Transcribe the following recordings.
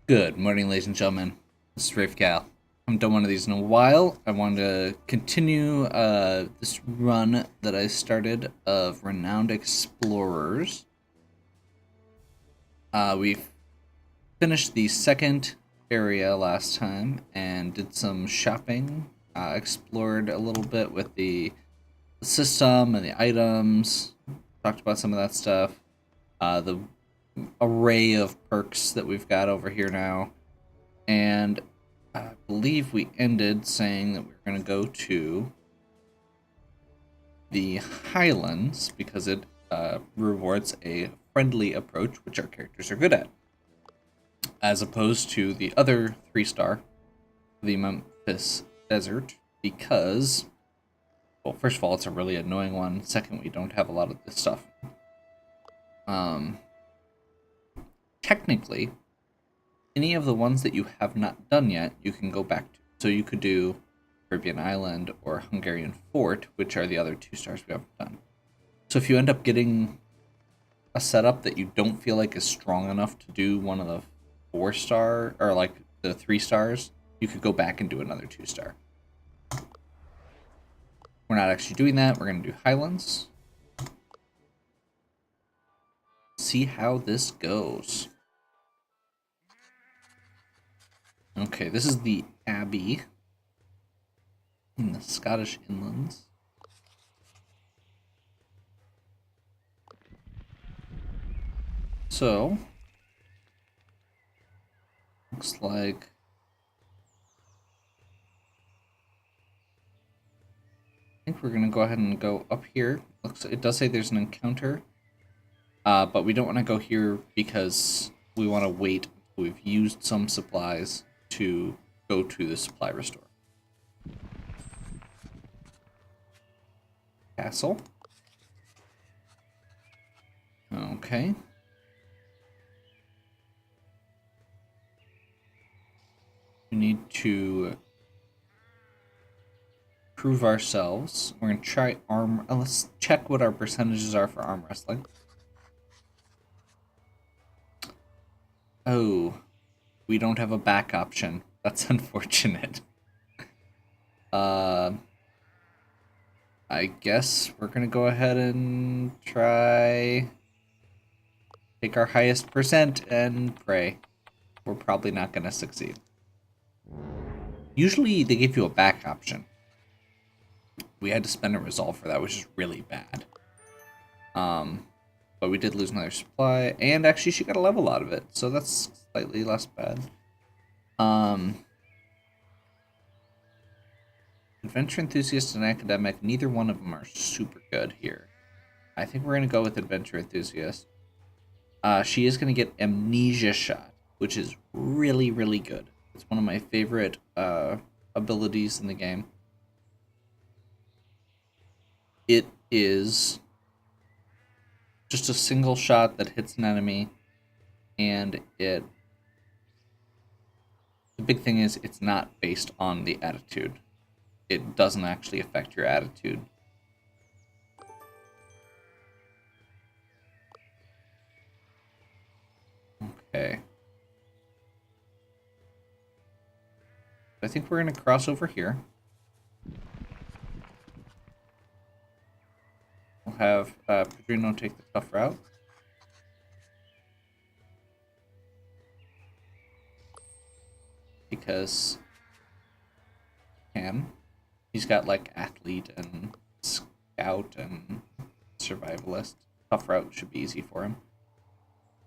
Good morning, ladies and gentlemen. This is Rafe Gal. I haven't done one of these in a while. I wanted to continue this run that I started of Renowned Explorers. We finished the second area last time and did some shopping. Explored a little bit with the system and the items. Talked about some of that stuff. The array of perks that we've got over here now. And I believe we ended saying that we are going to go to the Highlands because it rewards a friendly approach, which our characters are good at, as opposed to the other 3-star, the Memphis Desert, because, well, first of all, it's a really annoying one. Second, we don't have a lot of this stuff. Technically, any of the ones that you have not done yet, you can go back to. So you could do Caribbean Island or Hungarian Fort, which are the other 2 stars we haven't done. So if you end up getting a setup that you don't feel like is strong enough to do one of the 4-star, or like the 3 stars, you could go back and do another 2-star. We're not actually doing that. We're going to do Highlands. See how this goes. Okay, this is the Abbey in the Scottish Inlands. So, looks like I think we're gonna go ahead and go up here. It does say there's an encounter, but we don't want to go here because we want to wait until we've used some supplies to go to the supply restore. Castle. Okay. We need to prove ourselves. We're going to try arm. Let's check what our percentages are for arm wrestling. Oh, we don't have a back option. That's unfortunate. I guess we're gonna go ahead and try take our highest percent and pray. We're probably not gonna succeed. Usually they give you a back option. We had to spend a resolve for that, which is really bad. But we did lose another supply, and actually she got a level out of it, so that's slightly less bad. Adventure Enthusiast and Academic, neither one of them are super good here. I think we're going to go with Adventure Enthusiast. She is going to get Amnesia Shot, which is really, really good. It's one of my favorite abilities in the game. It is just a single shot that hits an enemy, and the big thing is it's not based on the attitude. It doesn't actually affect your attitude. Okay. I think we're going to cross over here. We'll have Pedrino take the tough route. Because he's got like athlete and scout and survivalist. Tough route should be easy for him.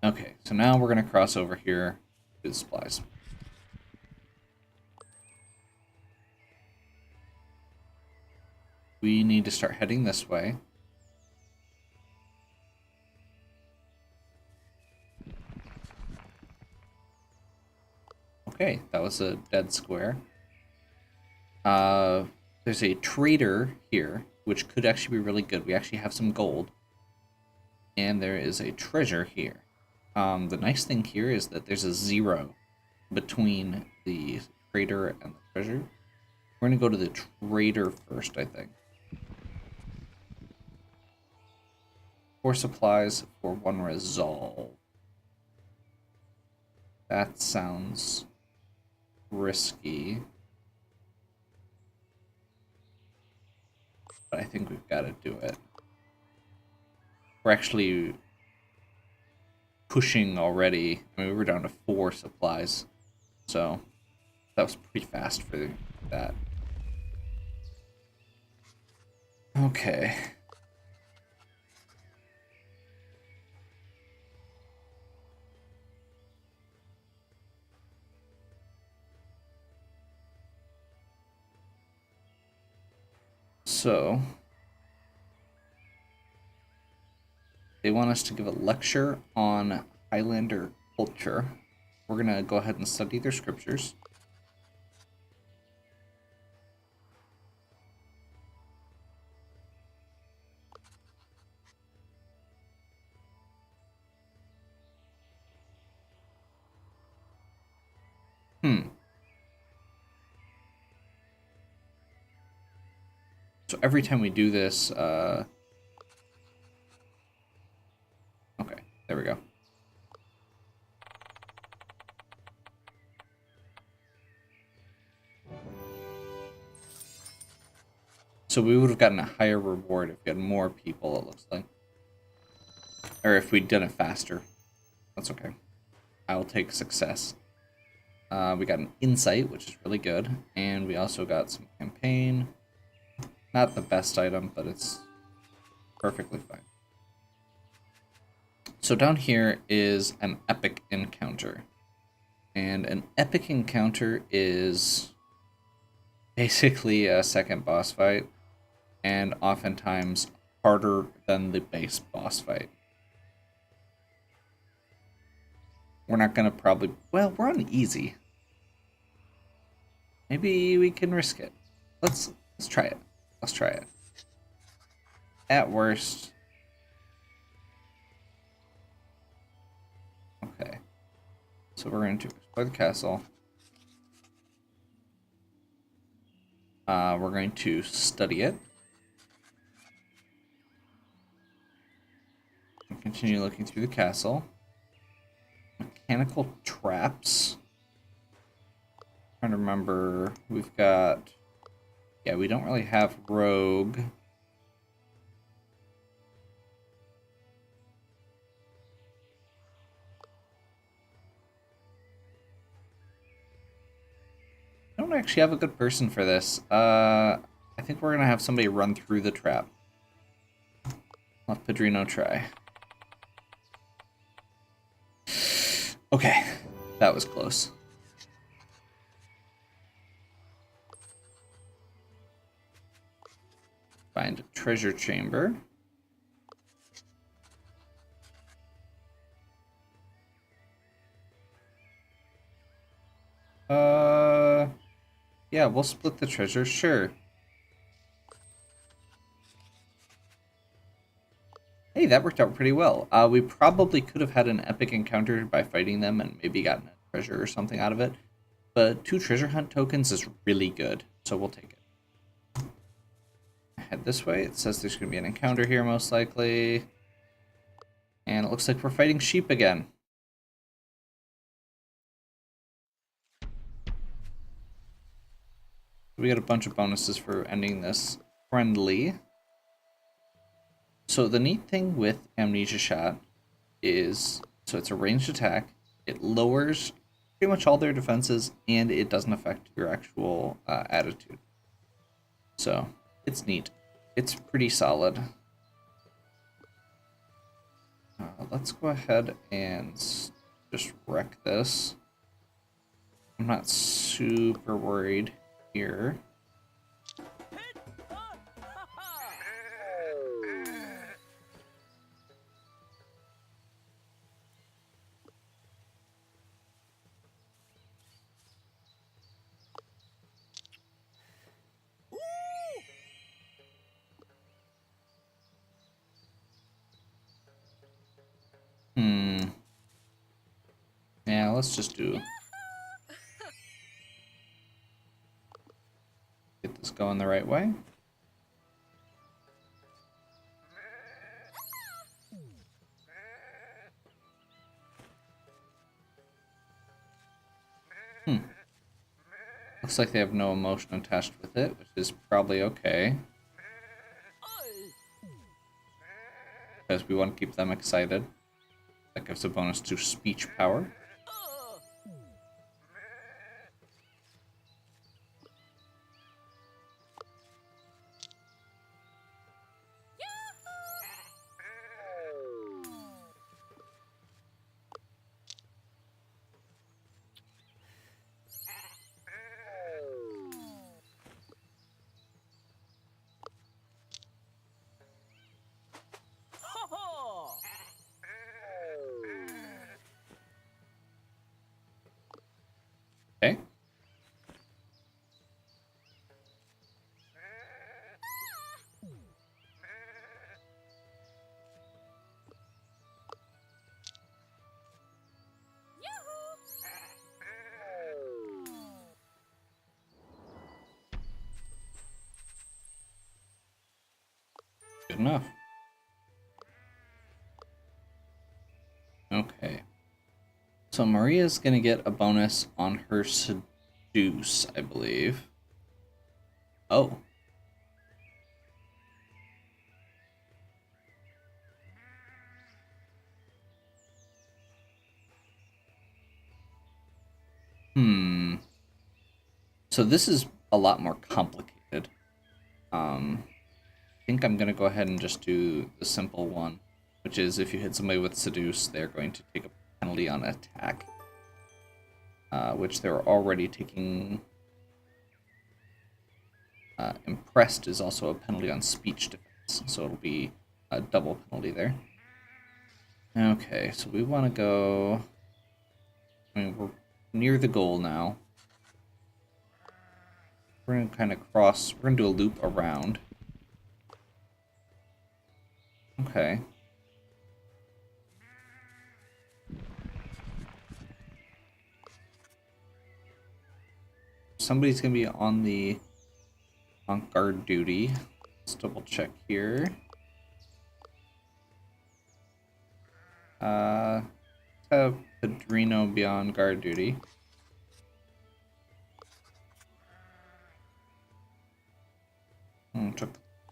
Okay, so now we're gonna cross over here to the supplies. We need to start heading this way. Okay, that was a dead square. There's a trader here, which could actually be really good. We actually have some gold. And there is a treasure here. The nice thing here is that there's a 0 between the trader and the treasure. We're going to go to the trader first, I think. 4 supplies for 1 resolve. That sounds risky. But I think we've got to do it. We're actually pushing already. I mean, we were down to 4 supplies. So that was pretty fast for that. Okay. So they want us to give a lecture on Highlander culture. We're going to go ahead and study their scriptures. So every time we do this, okay, there we go. So we would have gotten a higher reward if we had more people, it looks like. Or if we'd done it faster. That's okay. I will take success. We got an insight, which is really good. And we also got some campaign. Not the best item, but it's perfectly fine. So down here is an epic encounter. And an epic encounter is basically a second boss fight. And oftentimes harder than the base boss fight. We're not going to probably... Well, we're on easy. Maybe we can risk it. Let's try it. Let's try it. At worst... Okay. So we're going to explore the castle. We're going to study it. Continue looking through the castle. Mechanical traps. Trying to remember, we've got... Yeah, we don't really have rogue. I don't actually have a good person for this. I think we're gonna have somebody run through the trap. Let Pedrino try. Okay, that was close. Find a treasure chamber. Yeah, we'll split the treasure, sure. Hey, that worked out pretty well. We probably could have had an epic encounter by fighting them and maybe gotten a treasure or something out of it. But 2 treasure hunt tokens is really good, so we'll take it. Head this way. It says there's going to be an encounter here, most likely. And it looks like we're fighting sheep again. We got a bunch of bonuses for ending this friendly. So the neat thing with Amnesia Shot is, so it's a ranged attack. It lowers pretty much all their defenses, and it doesn't affect your actual attitude. So it's neat. It's pretty solid. Let's go ahead and just wreck this. I'm not super worried here. Yeah, let's just do... Get this going the right way. Hmm. Looks like they have no emotion attached with it, which is probably okay. Because we want to keep them excited. That gives a bonus to speech power. Okay. Good enough. Okay. So Maria's gonna get a bonus on her seduce, I believe. Oh. Hmm. So this is a lot more complicated. I think I'm gonna go ahead and just do the simple one, which is if you hit somebody with seduce, they're going to take a penalty on attack, which they're already taking. Impressed is also a penalty on speech defense, so it'll be a double penalty there. Okay, so we want to go. I mean, we're near the goal now. We're gonna kind of cross. We're gonna do a loop around. Okay. Somebody's gonna be on guard duty. Let's double check here. Let's have Padrino be on guard duty.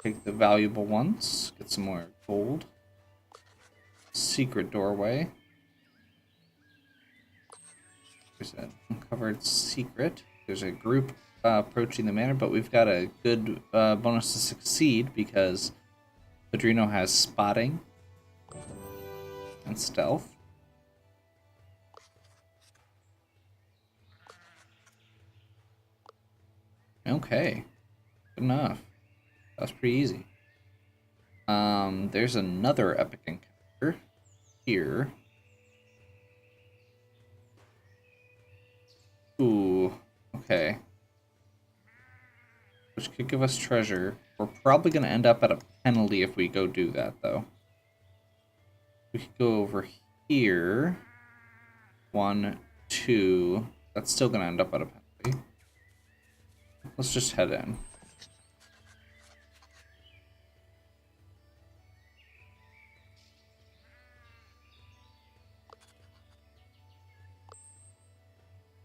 Take the valuable ones. Get some more gold. Secret doorway. There's an uncovered secret. There's a group approaching the manor, but we've got a good bonus to succeed because Padrino has spotting and stealth. Okay, good enough. That's pretty easy. There's another epic encounter here. Ooh, okay. Which could give us treasure. We're probably going to end up at a penalty if we go do that, though. We could go over here. 1, 2. That's still going to end up at a penalty. Let's just head in.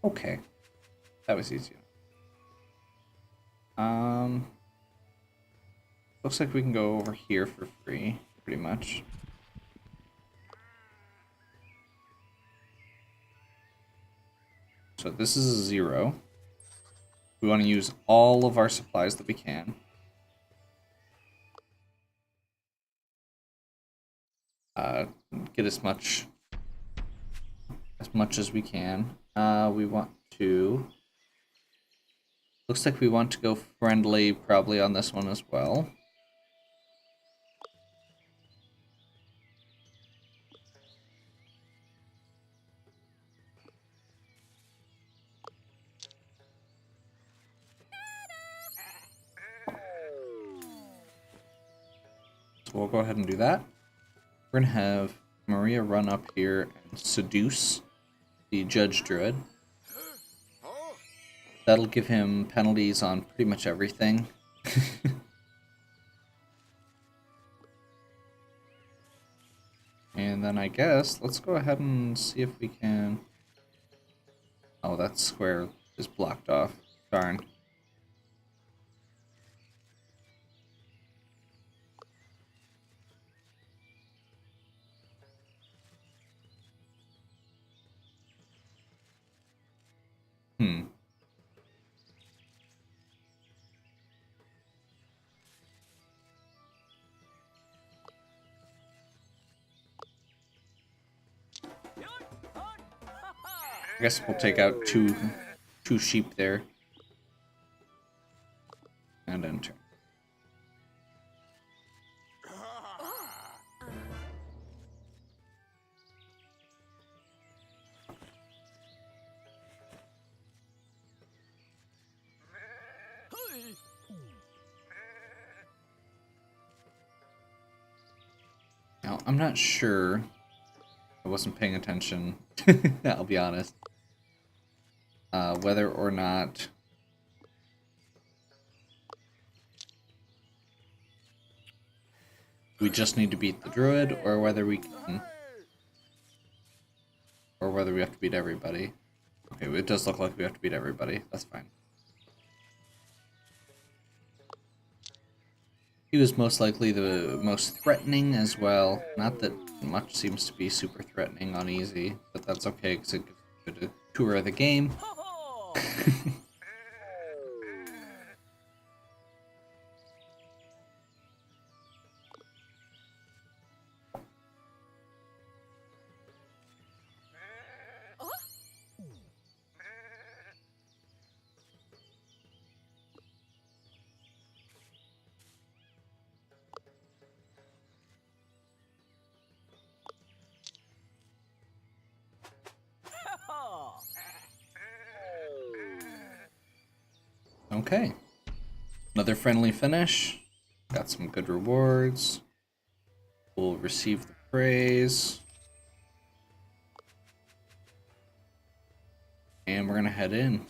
Okay. That was easy. Looks like we can go over here for free, pretty much. So this is a 0. We want to use all of our supplies that we can. Get as much as we can. We want to. Looks like we want to go friendly probably on this one as well. So we'll go ahead and do that. We're gonna have Maria run up here and seduce the Judge Druid. That'll give him penalties on pretty much everything. And then I guess, let's go ahead and see if we can... Oh, Oh, that square is blocked off. Darn. Hmm. I guess we'll take out two sheep there. And enter. Now, I'm not sure. I wasn't paying attention. I'll be honest. Whether or not we just need to beat the druid, or whether we can, or whether we have to beat everybody. Okay, it does look like we have to beat everybody. That's fine. He was most likely the most threatening as well. Not that much seems to be super threatening on easy, but that's okay because it gives you a tour of the game. Okay. Another friendly finish. Got some good rewards. We'll receive the praise. And we're going to head in.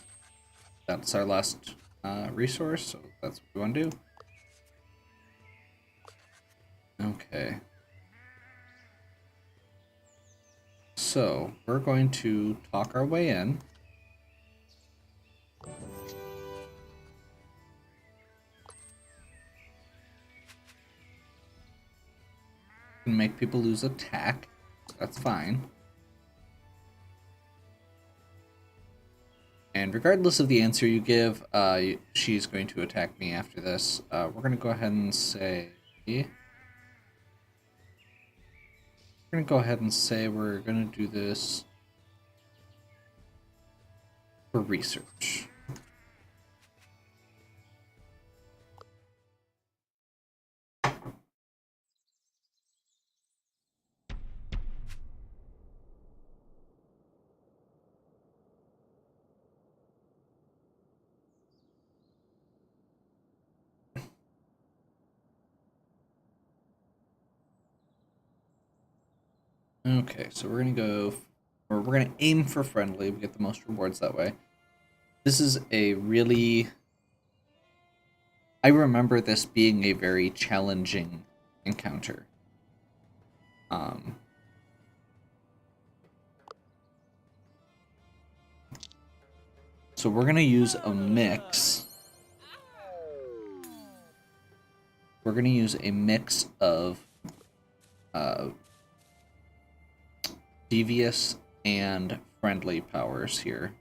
That's our last resource, so that's what we want to do. Okay. So, we're going to talk our way in. And make people lose attack. That's fine. And regardless of the answer you give, she's going to attack me after this. We're going to go ahead and say... We're going to go ahead and say we're going to do this for research. Okay, so we're gonna go, or we're gonna aim for friendly. We get the most rewards that way. This is a really, I remember this being a very challenging encounter. So we're gonna use a mix. We're gonna use a mix of devious and friendly powers here.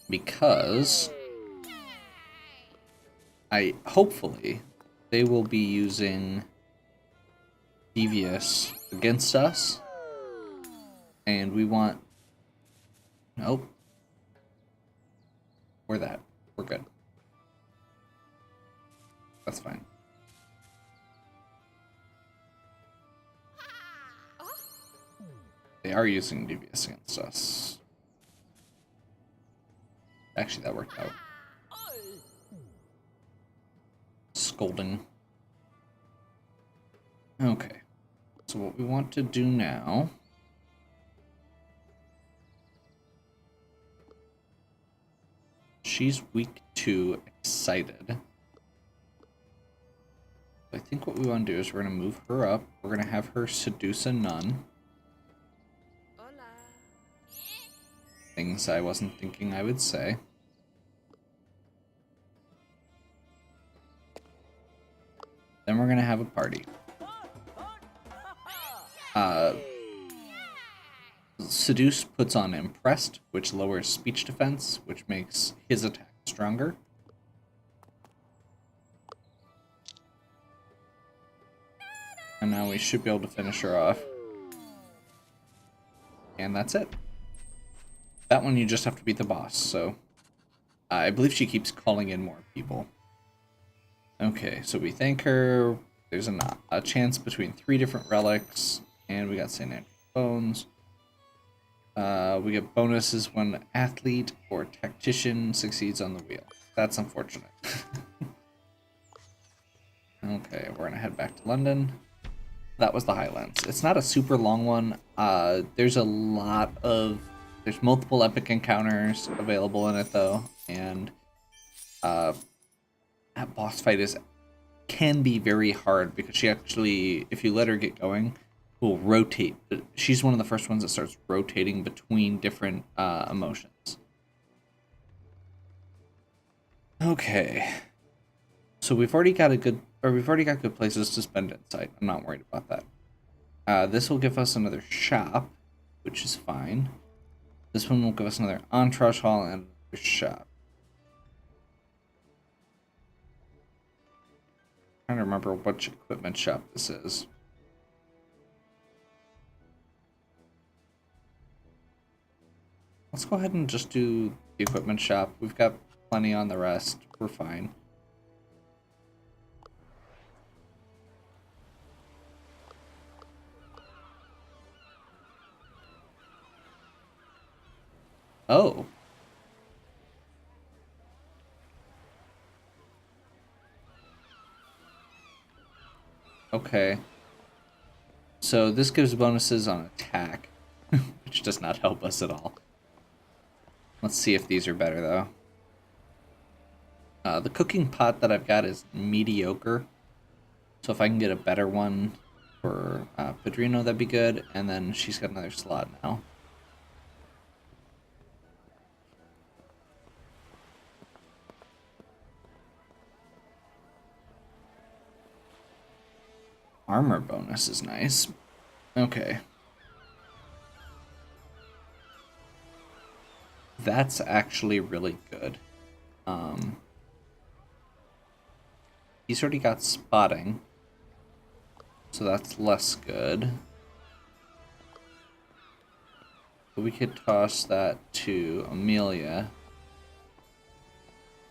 Because hopefully they will be using devious against us, and we want... Nope. We're good. That's fine. They are using devious against us. Actually, that worked out. Scolding. Okay. So what we want to do now... She's weak to excited. I think what we want to do is we're going to move her up. We're going to have her seduce a nun. Hola. Things I wasn't thinking I would say. Then we're going to have a party. Seduce puts on Impressed, which lowers speech defense, which makes his attack stronger. And now we should be able to finish her off. And that's it. That one you just have to beat the boss, so... I believe she keeps calling in more people. Okay, so we thank her. There's a chance between 3 different relics, and we got St. Andrew's Bones. We get bonuses when athlete or tactician succeeds on the wheel. That's unfortunate. Okay, we're gonna head back to London. That was the Highlands. It's not a super long one. There's multiple epic encounters available in it though, and that boss fight can be very hard because she actually, if you let her get going, will rotate. She's one of the first ones that starts rotating between different emotions. Okay, so we've already got good places to spend insight. I'm not worried about that. This will give us another shop, which is fine. This one will give us another entourage hall and another shop. I'm trying to remember which equipment shop this is. Let's go ahead and just do the equipment shop. We've got plenty on the rest. We're fine. Oh. Okay. So this gives bonuses on attack, which does not help us at all. Let's see if these are better, though. The cooking pot that I've got is mediocre. So if I can get a better one for Padrino, that'd be good. And then she's got another slot now. Armor bonus is nice. Okay. That's actually really good. He's already got spotting, so that's less good. But we could toss that to Amelia.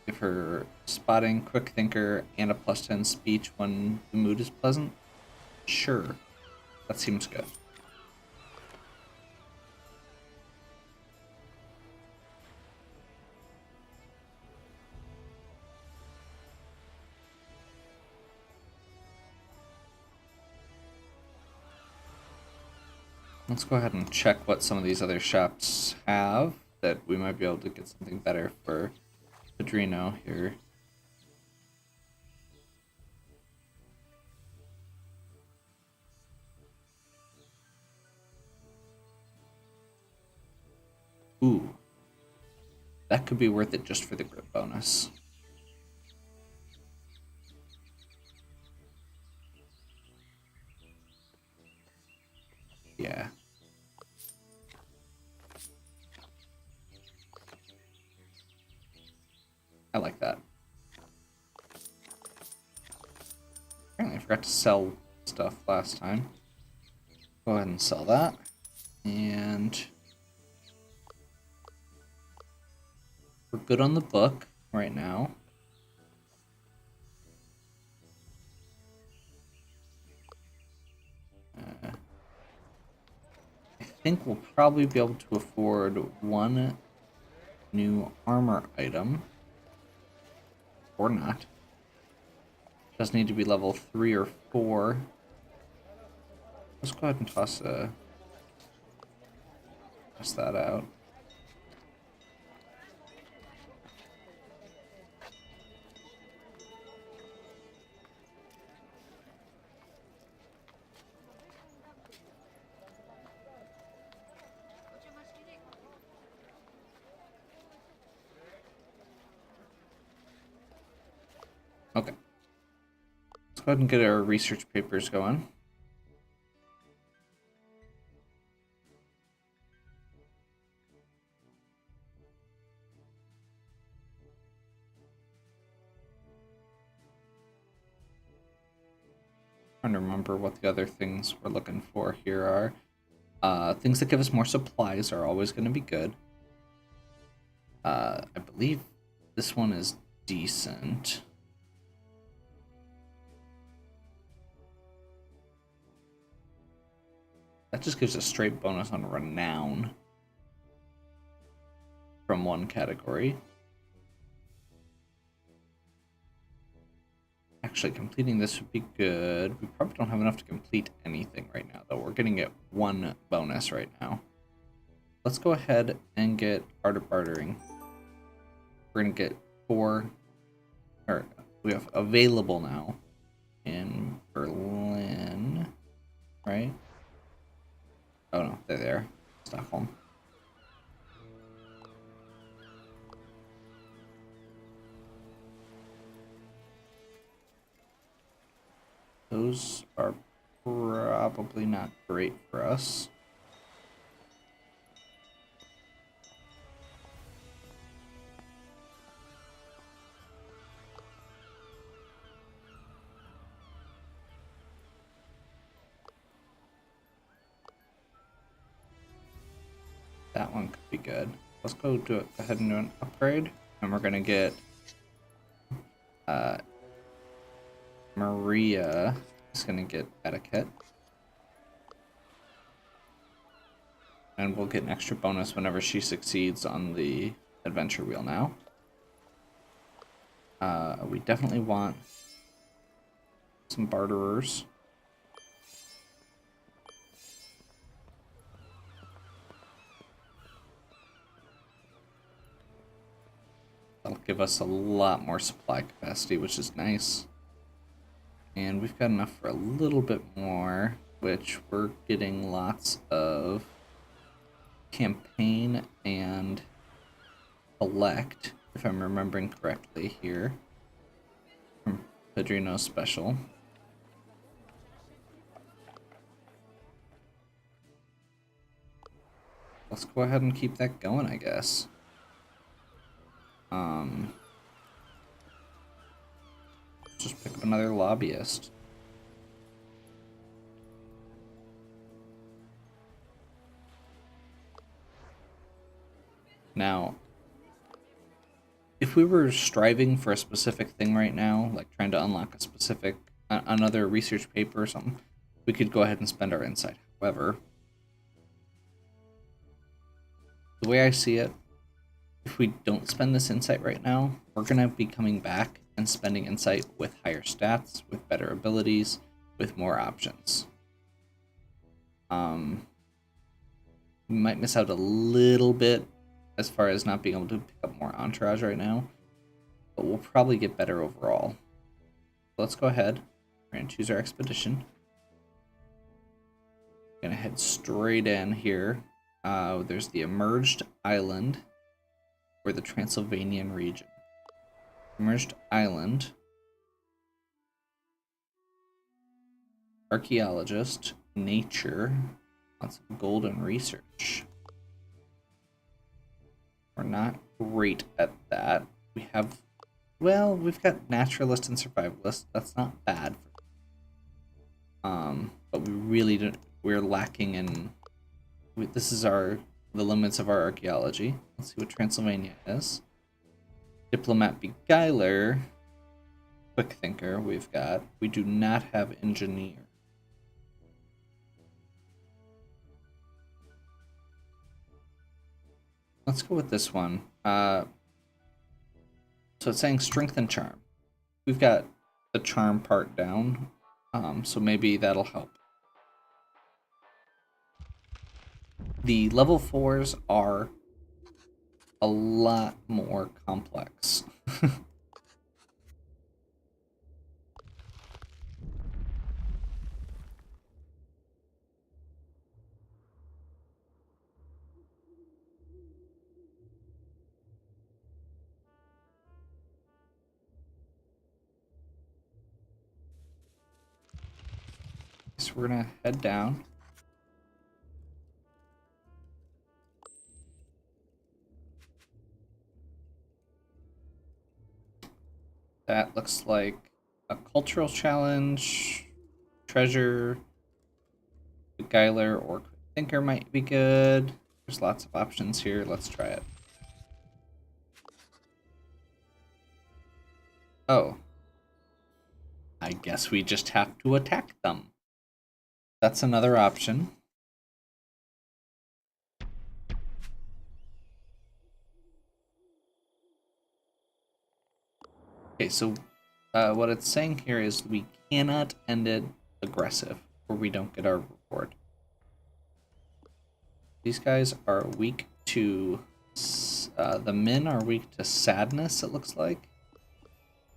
Give her spotting, quick thinker, and a +10 speech when the mood is pleasant. Sure. That seems good. Let's go ahead and check what some of these other shops have that we might be able to get something better for Padrino here. Ooh. That could be worth it just for the grip bonus. Yeah. I like that. Apparently I forgot to sell stuff last time. Go ahead and sell that. And we're good on the book right now. I think we'll probably be able to afford one new armor item. Or not. Doesn't need to be level 3 or 4. Let's go ahead and toss that out. go ahead and get our research papers going. Trying to remember what the other things we're looking for here are. Things that give us more supplies are always going to be good. I believe this one is decent. That just gives a straight bonus on renown from one category. Actually, completing this would be good. We probably don't have enough to complete anything right now, though. We're getting it one bonus right now. Let's go ahead and get Art of Bartering. We're going to get 4, or we have available now in Berlin, right? Oh no, they're there. Stockholm. Those are probably not great for us. That one could be good. Let's go ahead and do an upgrade, and we're gonna get Maria is gonna get etiquette, and we'll get an extra bonus whenever she succeeds on the adventure wheel now. We definitely want some barterers. That'll give us a lot more supply capacity, which is nice. And we've got enough for a little bit more, which we're getting lots of campaign and elect, if I'm remembering correctly here, from Pedrino's special. Let's go ahead and keep that going, I guess. Just pick up another lobbyist. Now, if we were striving for a specific thing right now, like trying to unlock a specific, another research paper or something, we could go ahead and spend our insight. However, the way I see it, if we don't spend this insight right now, we're going to be coming back and spending insight with higher stats, with better abilities, with more options. We might miss out a little bit as far as not being able to pick up more entourage right now, but we'll probably get better overall. Let's go ahead. We're going to choose our expedition. We're going to head straight in here. There's the emerged island or the Transylvanian region. Emerged island. Archaeologist. Nature. Lots of golden research. We're not great at that. We have, well, we've got naturalist and survivalist. That's not bad. But we really don't, we're lacking in, this is the limits of our archaeology. Let's see what Transylvania is. Diplomat beguiler. Quick thinker we've got. We do not have engineer. Let's go with this one. So it's saying strength and charm. We've got the charm part down, so maybe that'll help. The level 4s are a lot more complex. So we're gonna head down. That looks like a cultural challenge, treasure, Geiler or Quick Thinker might be good. There's lots of options here. Let's try it. Oh. I guess we just have to attack them. That's another option. Okay, so what it's saying here is we cannot end it aggressive, or we don't get our reward. These guys are weak to... the men are weak to sadness, it looks like.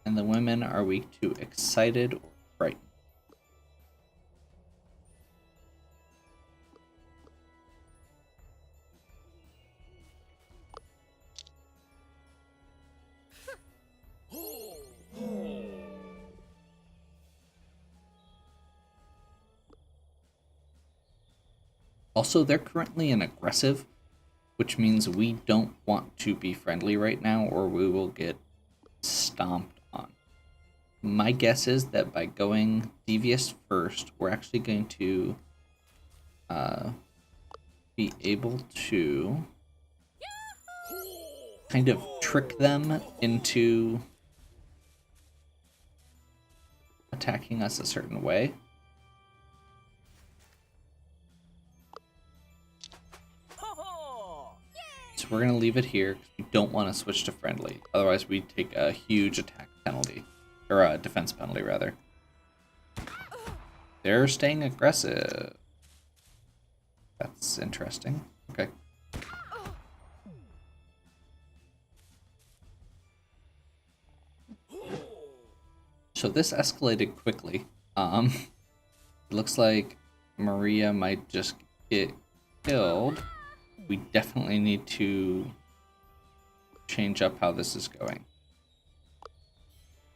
And the women are weak to excited or frightened. Also, they're currently an aggressive, which means we don't want to be friendly right now or we will get stomped on. My guess is that by going devious first, we're actually going to be able to kind of trick them into attacking us a certain way. So we're going to leave it here because we don't want to switch to friendly. Otherwise, we take a huge attack penalty. Or a defense penalty, rather. They're staying aggressive. That's interesting. Okay. So this escalated quickly. It looks like Maria might just get killed. We definitely need to change up how this is going.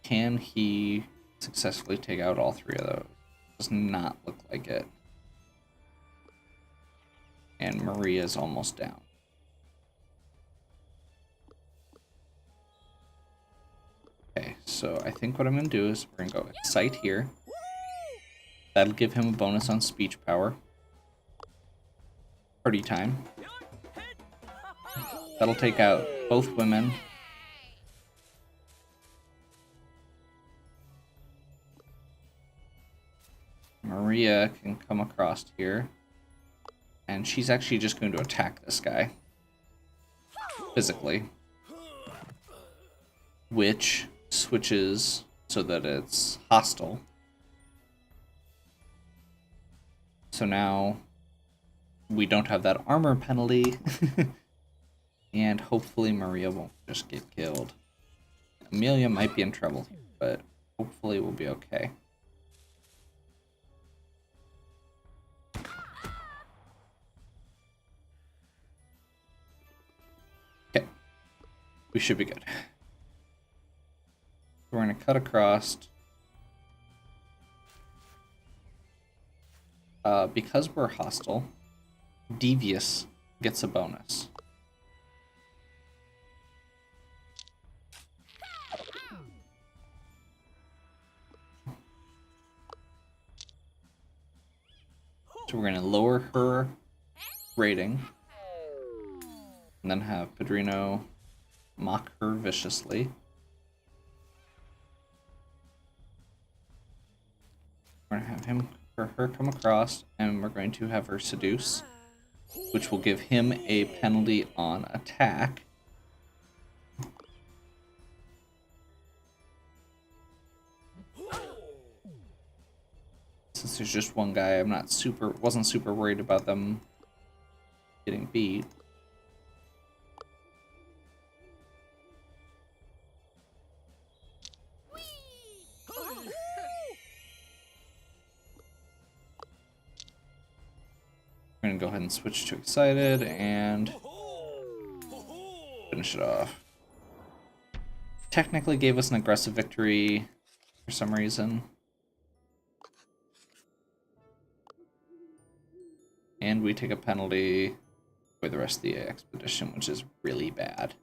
Can he successfully take out all three of those? Does not look like it. And Maria's almost down. Okay, so I think what I'm going to do is we're going to go Excite here. That'll give him a bonus on speech power. Party time. That'll take out both women. Maria can come across here. And she's actually just going to attack this guy. Physically. Which switches so that it's hostile. So now we don't have that armor penalty. And hopefully Maria won't just get killed. Amelia might be in trouble here, but hopefully we'll be okay. Okay. We should be good. We're going to cut across. Because we're hostile, Devious gets a bonus. So we're going to lower her rating. And then have Padrino mock her viciously. We're going to have him or her come across, and we're going to have her seduce, which will give him a penalty on attack. Since there's just one guy, wasn't super worried about them getting beat. We're gonna go ahead and switch to Excited and finish it off. Technically gave us an aggressive victory for some reason. And we take a penalty for the rest of the expedition, which is really bad.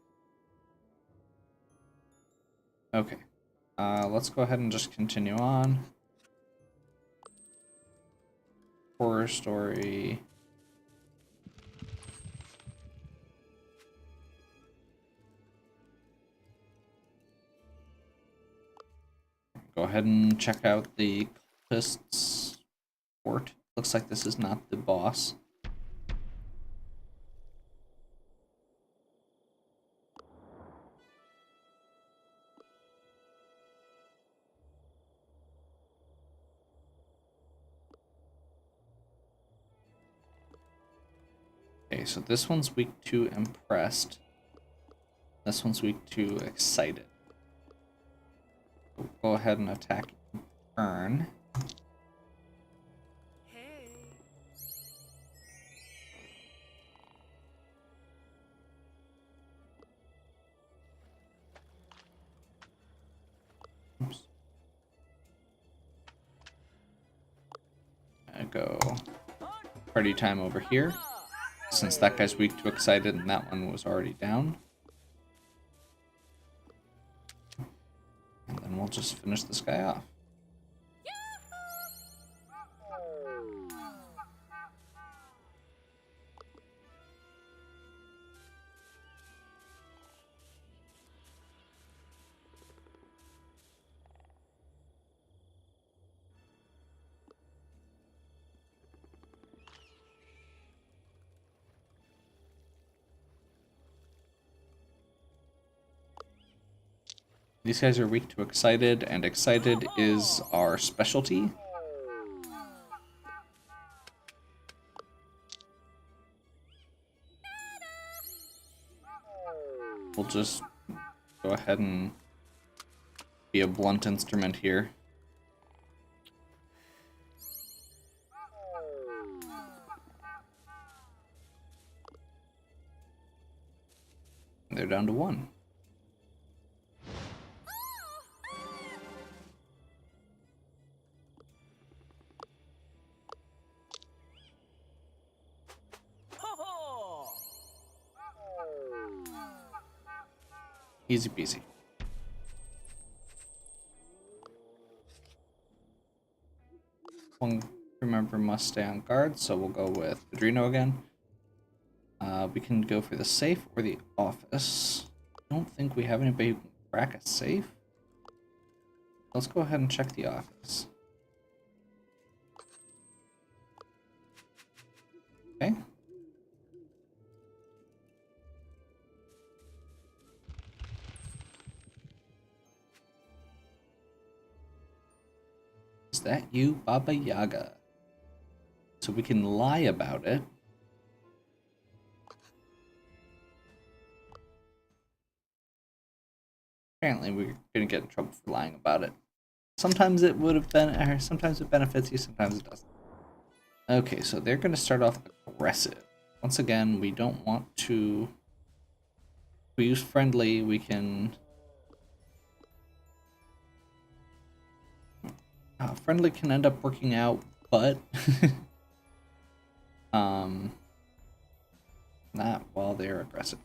Okay. Let's go ahead and just continue on. Horror story. Go ahead and check out the cultists' fort. Looks like this is not the boss. Okay, so this one's weak to impressed. This one's weak to excited. We'll go ahead and attack in turn. Hey. Oops. I go party time over here. Since that guy's weak to excited and that one was already down. And then we'll just finish this guy off. These guys are weak to excited, and excited is our specialty. We'll just go ahead and be a blunt instrument here. They're down to 1. Easy peasy. One crew member must stay on guard, so we'll go with Padrino again. We can go for the safe or the office. I don't think we have anybody who can crack a safe. Let's go ahead and check the office. Okay. Is that you, Baba Yaga? So we can lie about it. Apparently we're gonna get in trouble for lying about it. Sometimes it would have been, or sometimes it benefits you, sometimes it doesn't. Okay, so they're gonna start off aggressive. Once again, we don't want to. If we use friendly, we can. Friendly can end up working out, but not while they're aggressive.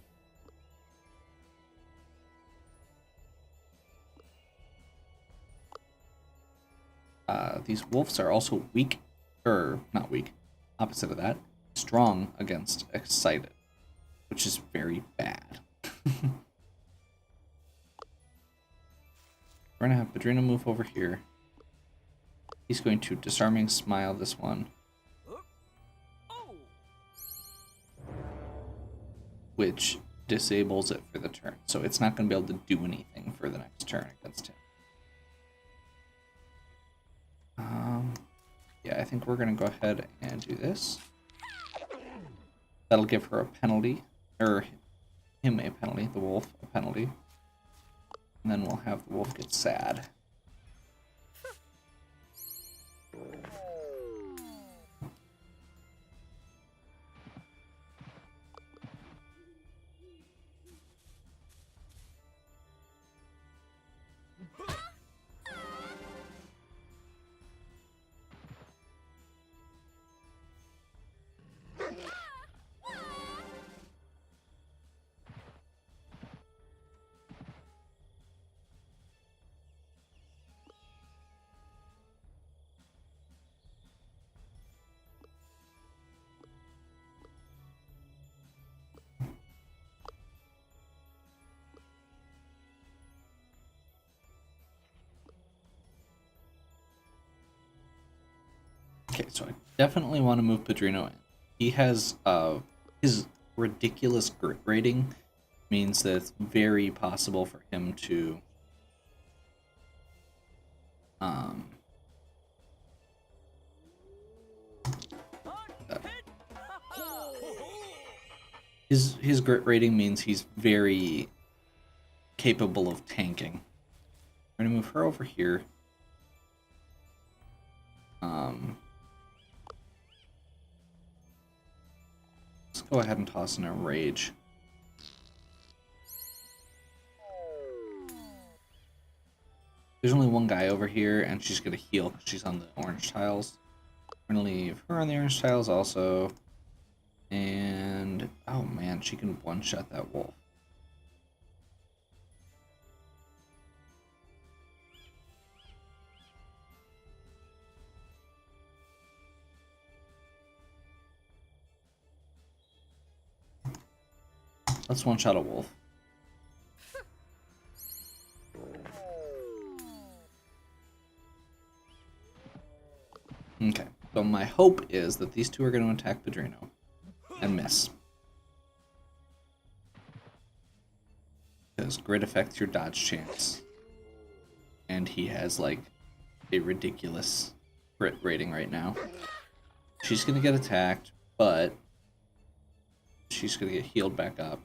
These wolves are also weak, or not weak, opposite of that, strong against excited, which is very bad. We're gonna have Padrino move over here. He's going to disarming smile this one, which disables it for the turn, so it's not going to be able to do anything for the next turn against him. Yeah, I think we're going to go ahead and do this. That'll give her a penalty, or him a penalty, the wolf a penalty. And then we'll have the wolf get sad. Okay, so I definitely want to move Padrino in. He has his ridiculous grit rating means that it's very possible for him to um uh, his grit rating means he's very capable of tanking. We're gonna move her over here. Let's go ahead and toss in a rage. There's only one guy over here, and she's gonna heal because she's on the orange tiles. We're gonna leave her on the orange tiles also. And oh man, she can one-shot that wolf. Let's one-shot a wolf. Okay, so my hope is that these two are going to attack Padrino and miss. Because grit affects your dodge chance. And he has like a ridiculous grit rating right now. She's going to get attacked, but she's going to get healed back up.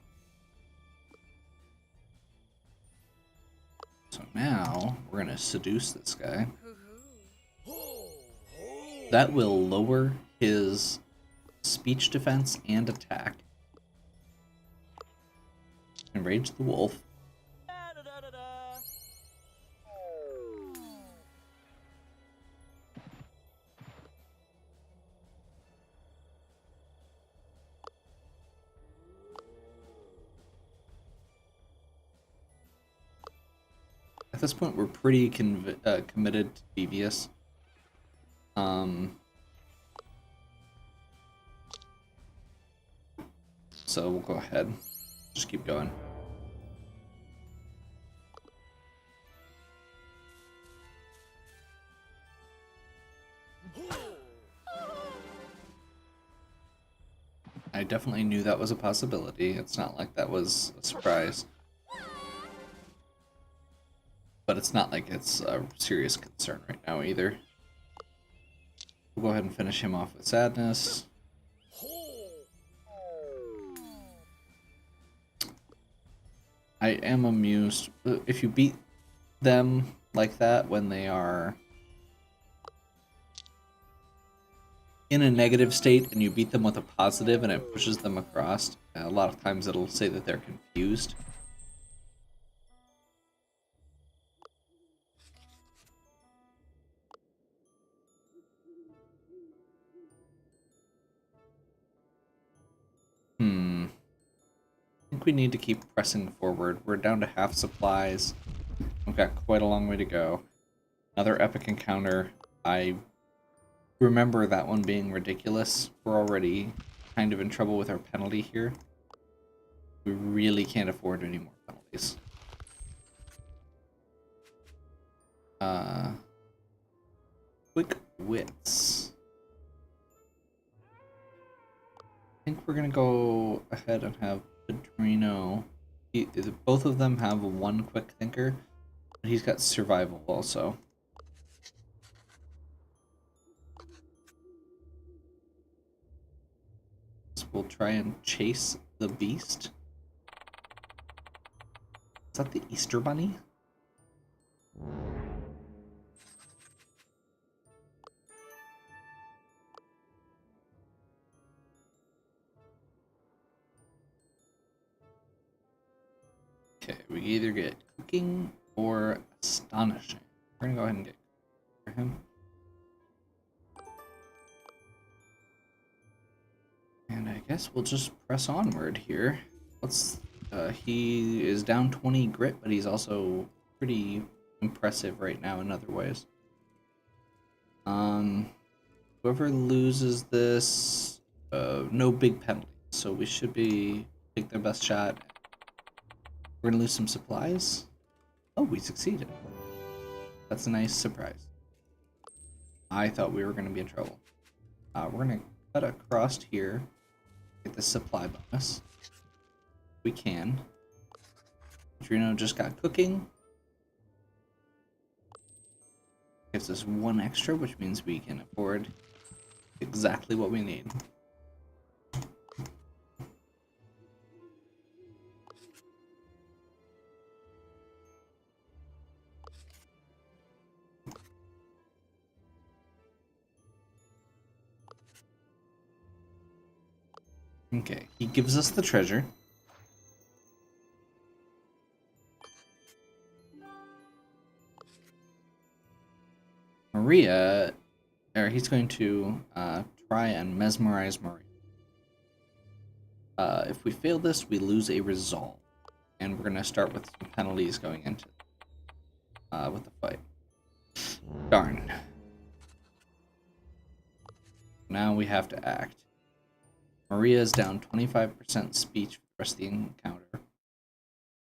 So now we're going to seduce this guy. That will lower his speech defense and attack. Enrage the wolf. At this point, we're pretty committed to Devious. So we'll go ahead. Just keep going. I definitely knew that was a possibility. It's not like that was a surprise. But it's not like it's a serious concern right now either. We'll go ahead and finish him off with Sadness. I am amused. If you beat them like that when they are in a negative state and you beat them with a positive and it pushes them across, a lot of times it'll say that they're confused. I think we need to keep pressing forward. We're down to half supplies. We've got quite a long way to go. Another epic encounter. I remember that one being ridiculous. We're already kind of in trouble with our penalty here. We really can't afford any more penalties. Quick wits. I think we're gonna go ahead and have Padrino. Both of them have one quick thinker, but he's got survival also. So we'll try and chase the beast. Is that the Easter Bunny? Okay, we either get cooking or astonishing. We're gonna go ahead and get for him. And I guess we'll just press onward here. He is down 20 grit, but he's also pretty impressive right now in other ways. Whoever loses this, no big penalty, so we should take their best shot. We're gonna lose some supplies. Oh, we succeeded. That's a nice surprise. I thought we were gonna be in trouble. We're gonna cut across here, get the supply bonus. We can. Adreno just got cooking. Gives us 1 extra, which means we can afford exactly what we need. Okay, he gives us the treasure. Maria, or he's going to try and mesmerize Maria. If we fail this, we lose a resolve. And we're going to start with some penalties going into with the fight. Darn. Now we have to act. Maria is down 25% speech for the rest of the encounter,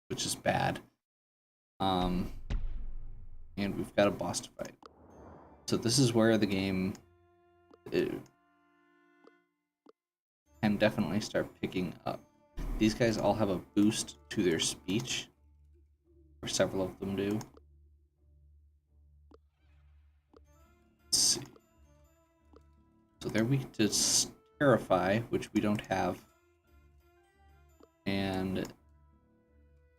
which is bad. And we've got a boss to fight. So this is where the game can definitely start picking up. These guys all have a boost to their speech, or several of them do. Let's see. So they're weak to Terrify, which we don't have. And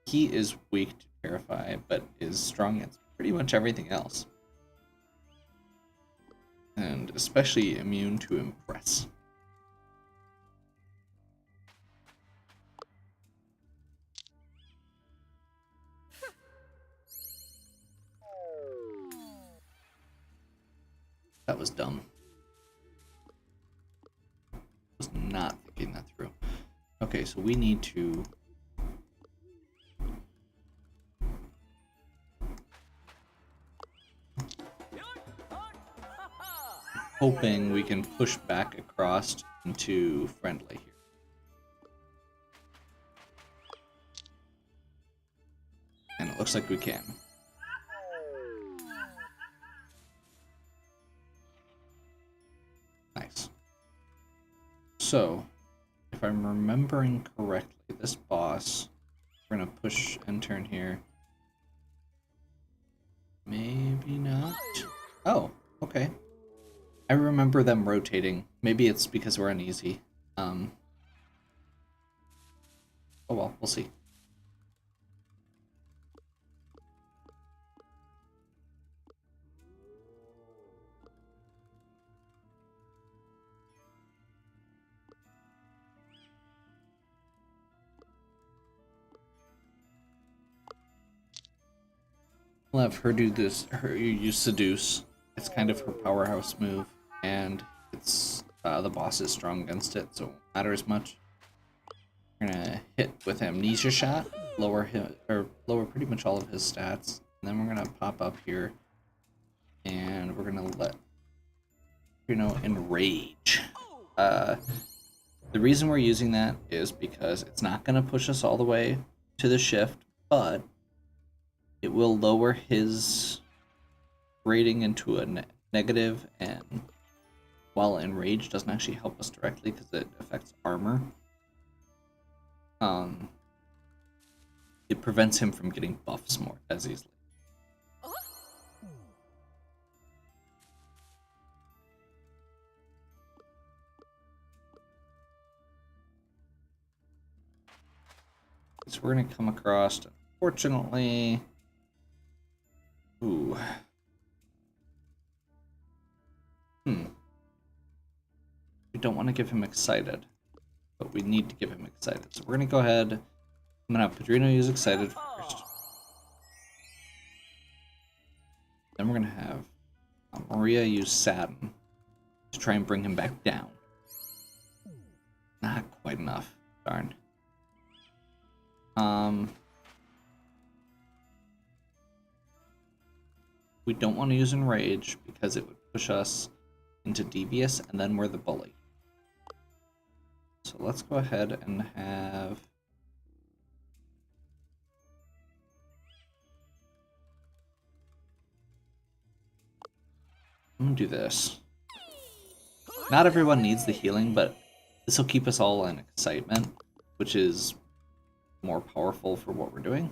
he is weak to Terrify, but is strong at pretty much everything else. And especially immune to Impress. That was dumb. I was not thinking that through. Okay, so we need to hoping we can push back across into friendly here. And it looks like we can. Nice. So, if I'm remembering correctly, this boss, we're gonna push and turn here. Maybe not. Oh, okay. I remember them rotating. Maybe it's because we're uneasy. Oh well, we'll see. We'll have her do this. Her use seduce. It's kind of her powerhouse move, and it's the boss is strong against it, so it won't matter as much. We're gonna hit with Amnesia Shot, lower him or lower pretty much all of his stats, and then we're gonna pop up here, and we're gonna let enrage. The reason we're using that is because it's not gonna push us all the way to the shift, but it will lower his rating into a negative, and while enraged doesn't actually help us directly because it affects armor. It prevents him from getting buffs more as easily. So we're gonna come across, unfortunately. Ooh. We don't want to give him excited, but we need to give him excited. So we're gonna go ahead. I'm gonna have Padrino use excited first. Then we're gonna have Maria use Sadden to try and bring him back down. Not quite enough. Darn. We don't want to use Enrage because it would push us into Devious, and then we're the bully. So let's go ahead and have... I'm gonna do this. Not everyone needs the healing, but this will keep us all in excitement, which is more powerful for what we're doing.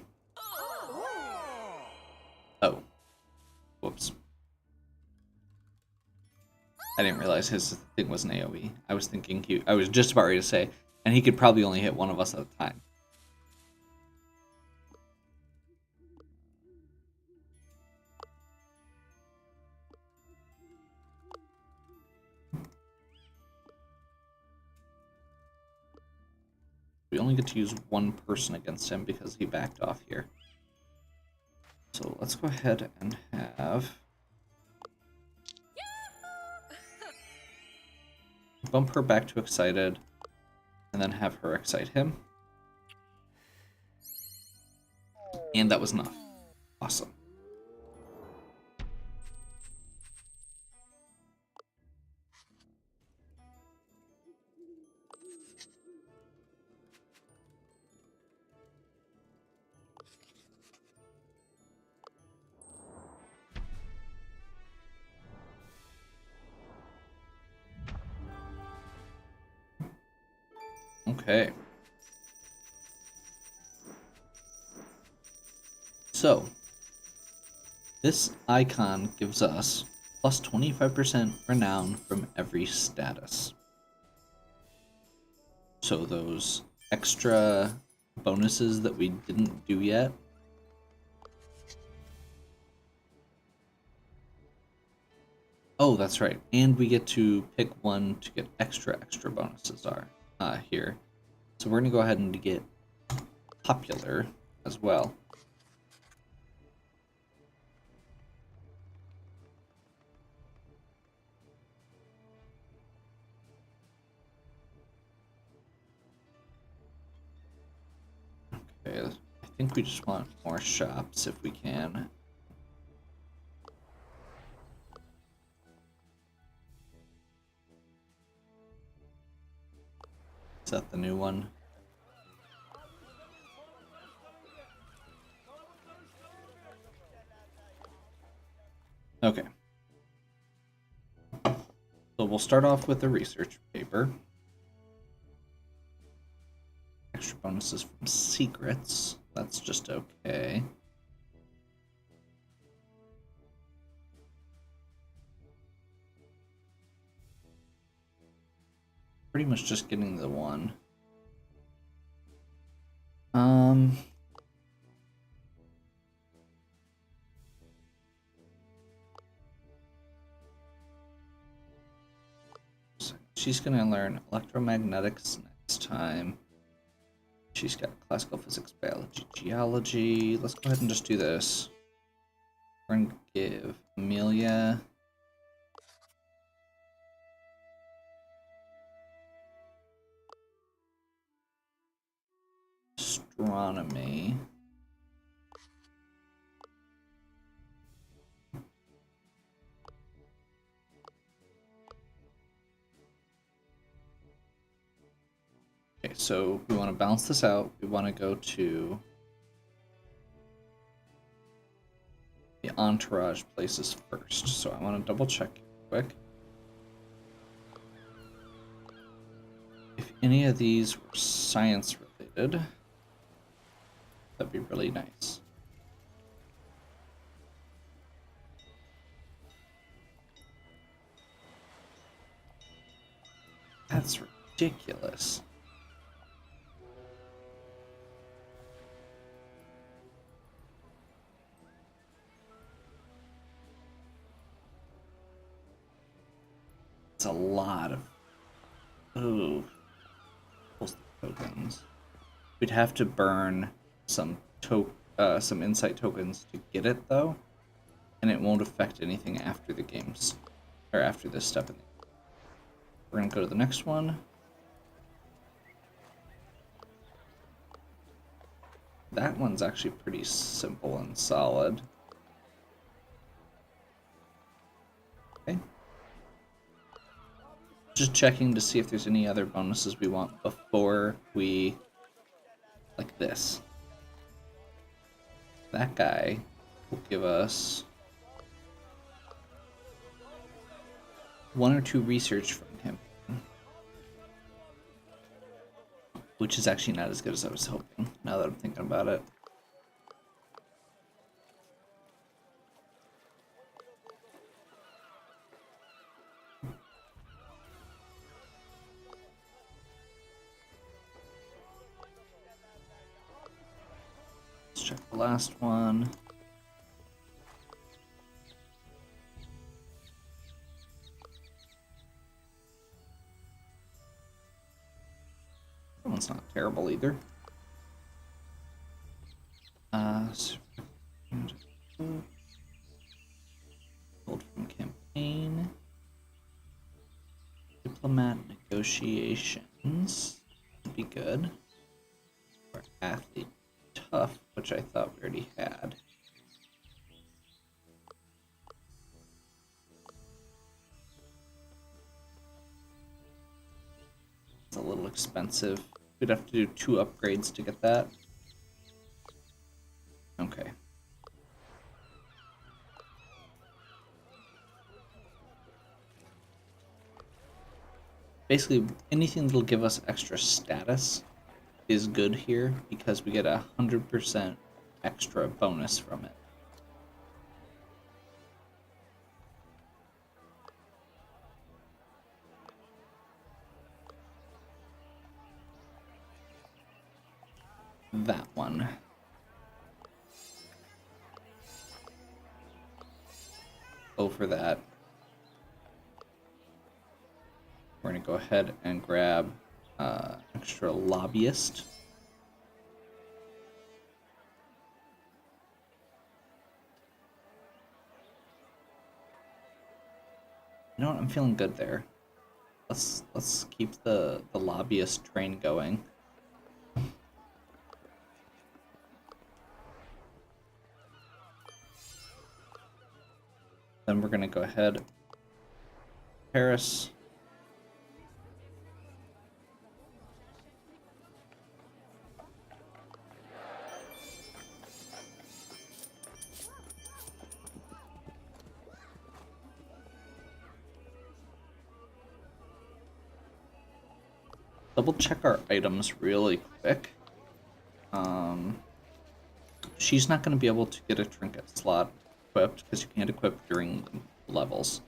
Oh. Whoops. I didn't realize his thing was an AoE. I was thinking I was just about ready to say, and he could probably only hit one of us at a time. We only get to use one person against him because he backed off here. So let's go ahead and have... bump her back to excited, and then have her excite him. And that was enough. Awesome. Okay. So, this icon gives us plus 25% renown from every status. So those extra bonuses that we didn't do yet. Oh, that's right. And we get to pick one to get extra bonuses here. So we're going to go ahead and get popular as well. Okay, I think we just want more shops if we can. Is that the new one? Okay. So we'll start off with the research paper. Extra bonuses from secrets. That's just okay. Pretty much just getting the one. She's gonna learn electromagnetics next time. She's got classical physics, biology, geology. Let's go ahead and just do this. We're gonna give Amelia astronomy. Okay, so we want to balance this out. We want to go to the entourage places first. So I want to double check quick. If any of these were science related, that'd be really nice. That's ridiculous. It's a lot of tokens. We'd have to burn some insight tokens to get it though, and it won't affect anything after the games or after this step in the game. We're gonna go to the next one. That one's actually pretty simple and solid. Okay. Just checking to see if there's any other bonuses we want before we... like this. That guy will give us 1 or 2 research from him. which is actually not as good as I was hoping, now that I'm thinking about it. Let's check the last one. That one's not terrible either. Gold from campaign. Diplomat negotiations would be good. Or athlete tough, which I thought we already had. It's a little expensive. We'd have to do 2 upgrades to get that. Okay. Basically, anything that'll give us extra status is good here because we get 100% extra bonus from it. That one. Go for that. We're going to go ahead and grab extra lobbyist. You know what? I'm feeling good there. Let's keep the lobbyist train going. Then we're going to go ahead. Paris. Double check our items really quick. She's not going to be able to get a trinket slot equipped because you can't equip during levels.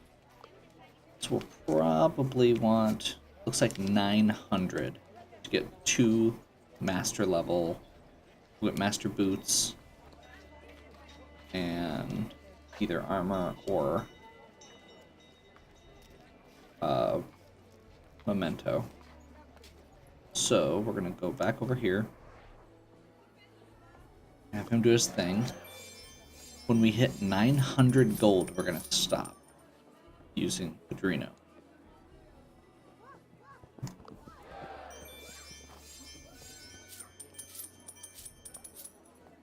So we'll probably want, looks like 900 to get 2 master level, master boots, and either armor or memento. So we're gonna go back over here, have him do his thing. When we hit 900 gold, we're gonna stop using Padrino.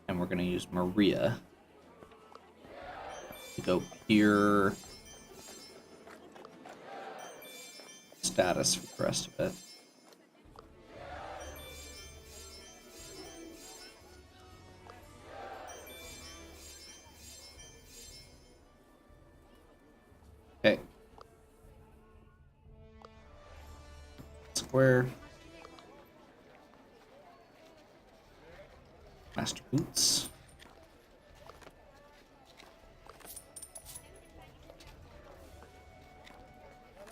And we're gonna use Maria to go pure status for the rest of it. Okay. Square. Master boots.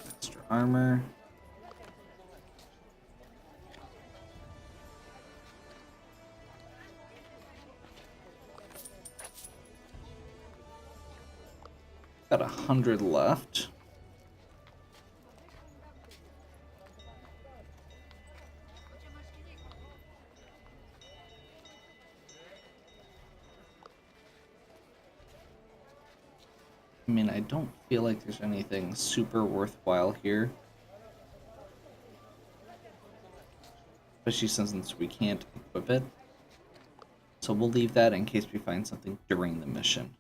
Master armor. Got 100 left. I mean, I don't feel like there's anything super worthwhile here. Especially since we can't equip it. So we'll leave that in case we find something during the mission.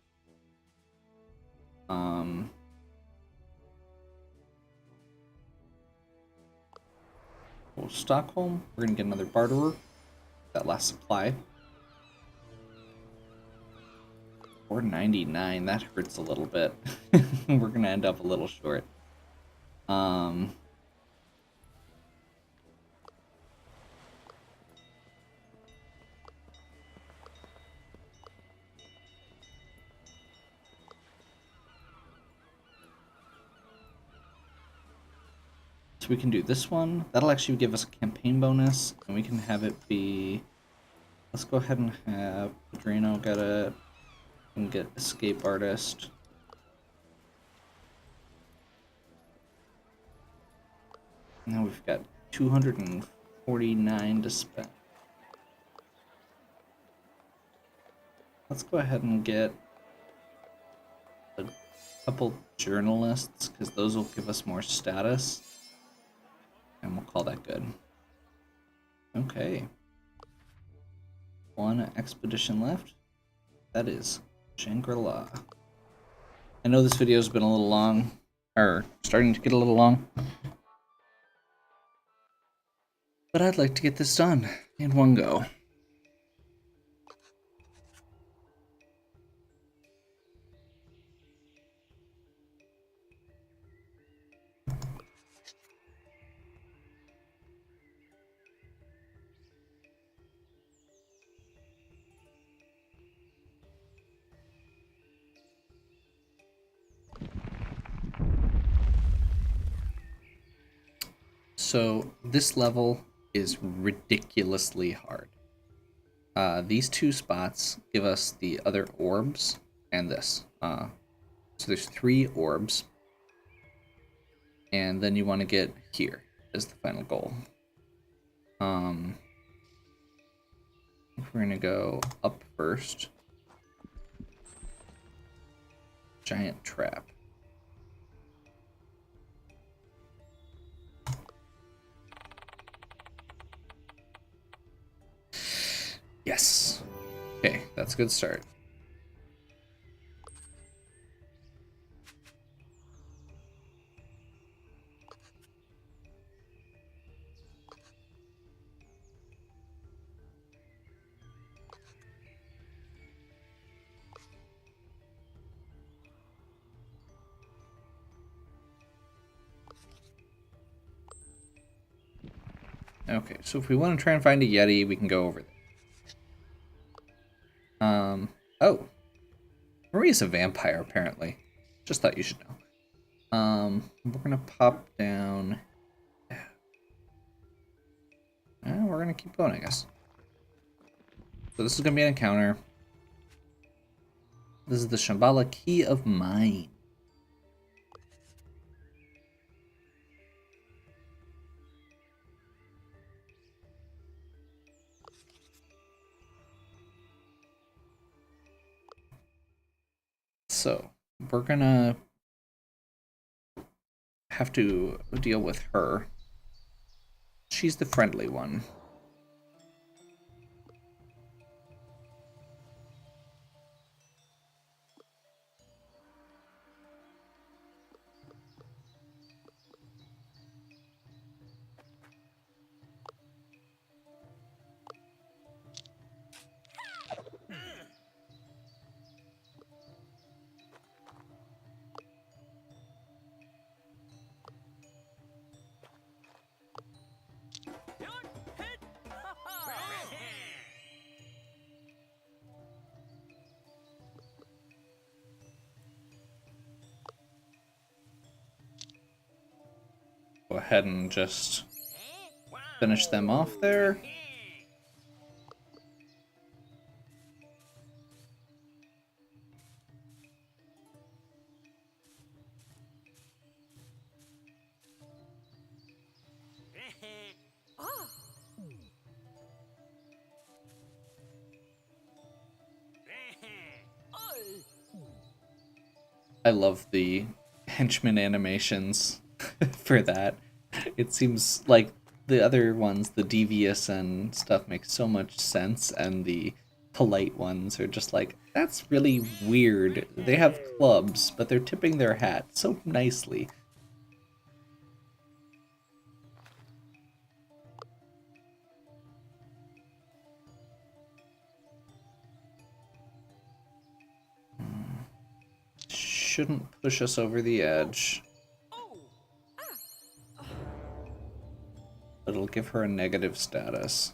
Well, Stockholm, we're gonna get another barterer. That last supply. 499, that hurts a little bit. We're gonna end up a little short. So we can do this one. That'll actually give us a campaign bonus, and we can have it be... Let's go ahead and have Padrino get it, and get Escape Artist. Now we've got 249 to spend. Let's go ahead and get a couple journalists, because those will give us more status. And we'll call that good. Okay. One expedition left. That is Shangri-La. I know this video's been a little long, or starting to get a little long. But I'd like to get this done in one go. So this level is ridiculously hard. These two spots give us the other orbs and this. So there's 3 orbs. And then you want to get here as the final goal. We're going to go up first. Giant trap. Yes. Okay, that's a good start. Okay, so if we want to try and find a Yeti, we can go over there. Oh. Maria's a vampire, apparently. Just thought you should know. We're gonna pop down. We're gonna keep going, I guess. So this is gonna be an encounter. This is the Shambhala Key of Mind. So we're gonna have to deal with her. She's the friendly one. Go ahead and just finish them off there. I love the henchman animations for that. It seems like the other ones, the devious and stuff, make so much sense, and the polite ones are just like, that's really weird. They have clubs, but they're tipping their hat so nicely. Shouldn't push us over the edge. But it'll give her a negative status.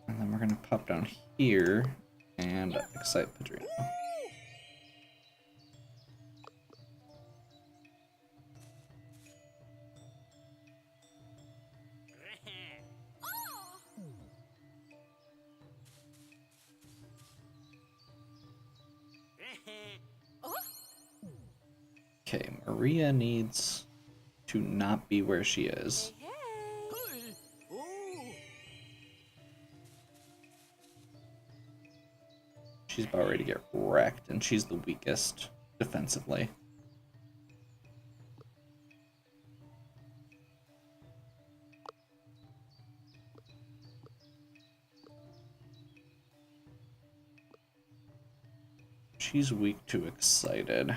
And then we're gonna pop down here and excite Padrino. Okay, Maria needs to not be where she is. She's about ready to get wrecked, and she's the weakest defensively. She's weak to excited.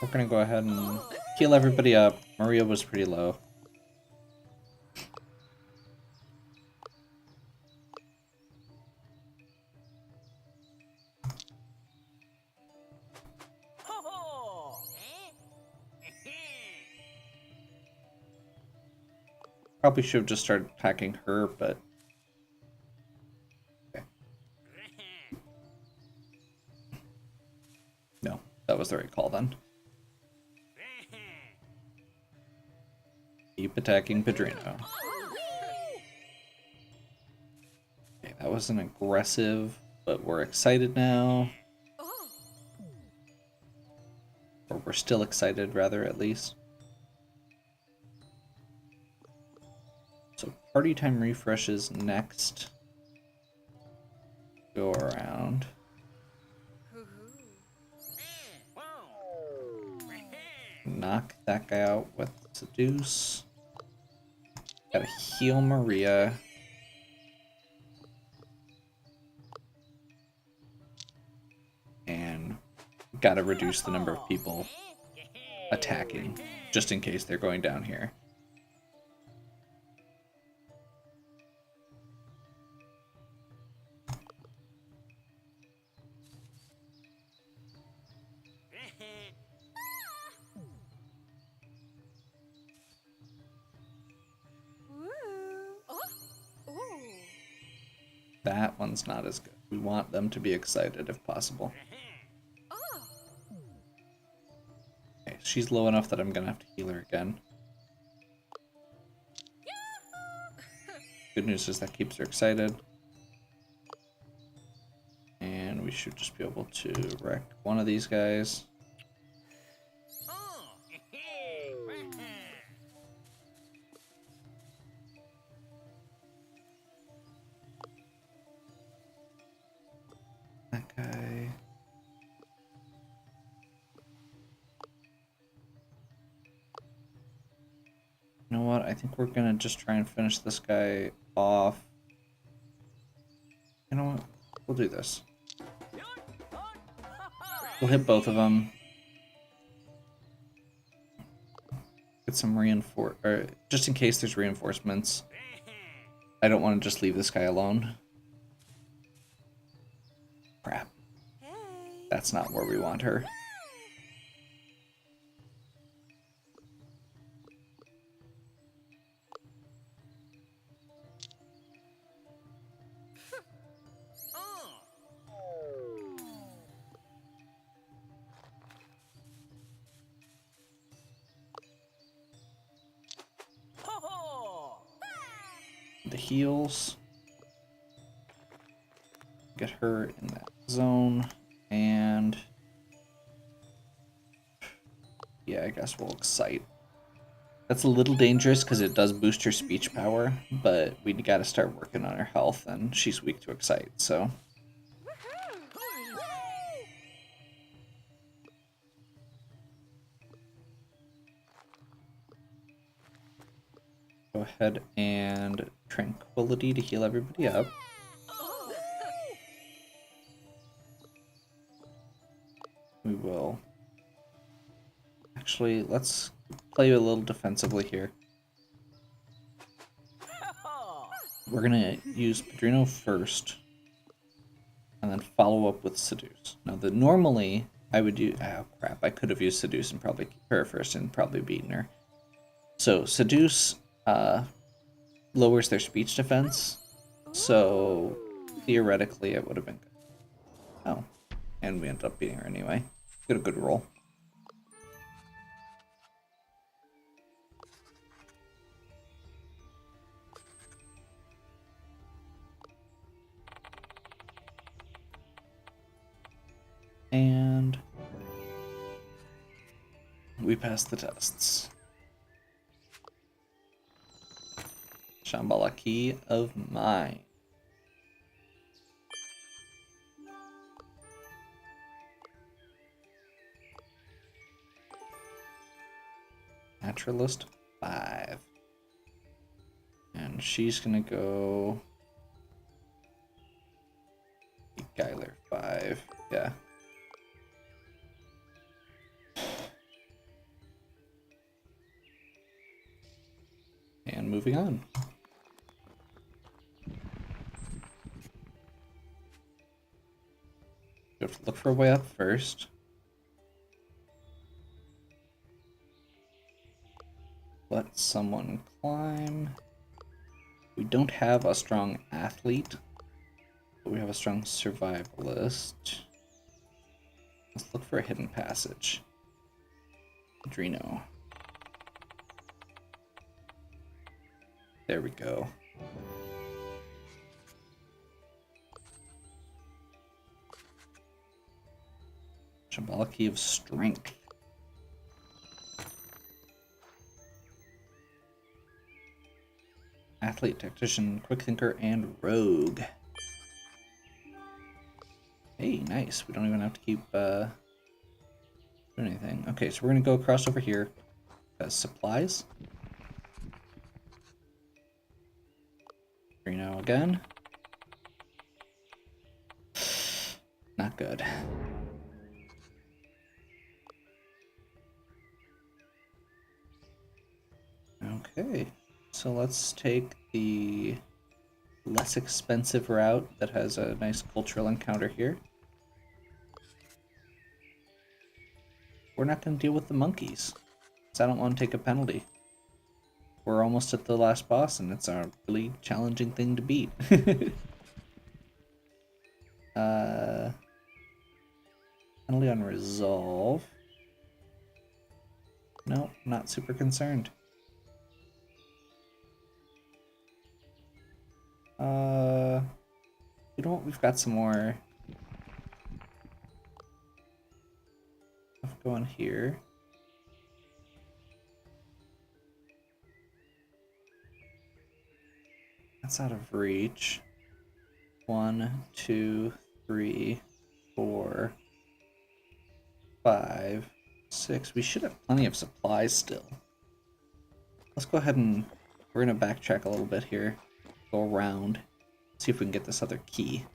We're gonna go ahead and heal everybody up. Maria was pretty low. Probably should have just started attacking her, but okay. No, that was the right call then. Keep attacking Padrino. Okay, that was an aggressive, but we're excited now. Or we're still excited, rather, at least. So party time refreshes next go around. Knock that guy out with Seduce. Gotta heal Maria. And gotta reduce the number of people attacking, just in case they're going down here. That one's not as good. We want them to be excited if possible. Okay, she's low enough that I'm gonna have to heal her again. Good news is that keeps her excited. And we should just be able to wreck one of these guys. That guy. You know what? I think we're gonna just try and finish this guy off. You know what? We'll do this. We'll hit both of them. Get some or just in case there's reinforcements. I don't want to just leave this guy alone. Crap. That's not where we want her. The heals. Get her in that zone. And yeah, I guess we'll excite. That's a little dangerous because it does boost her speech power, but we gotta start working on her health, and she's weak to excite, so. Go ahead and Tranquility to heal everybody up. We will. Actually, let's play a little defensively here. We're gonna use Padrino first, and then follow up with Seduce. Now, normally I would use. Oh crap! I could have used seduce and probably her first and probably beaten her. So seduce lowers their speech defense. So theoretically, it would have been good. Oh, and we ended up beating her anyway. Got a good roll. And we passed the tests. Shambhala key of mine. Naturalist 5. And she's gonna go Geiler 5. Yeah. And moving on. We have to look for a way up first. Let someone climb. We don't have a strong athlete, but we have a strong survivalist. Let's look for a hidden passage. Adreno. There we go. Shambhala key of strength. Athlete, tactician, quick thinker, and rogue. Hey, nice. We don't even have to keep doing anything. Okay, so we're gonna go across over here. Supplies. Reno again. Not good. Okay, so let's take the less expensive route that has a nice cultural encounter here. We're not going to deal with the monkeys, because I don't want to take a penalty. We're almost at the last boss, and it's a really challenging thing to beat. Penalty on resolve. No, not super concerned. You know what? We've got some more stuff going here. That's out of reach. 1, 2, 3, 4, 5, 6. We should have plenty of supplies still. Let's go ahead and we're gonna backtrack a little bit here. Go around. See if we can get this other key.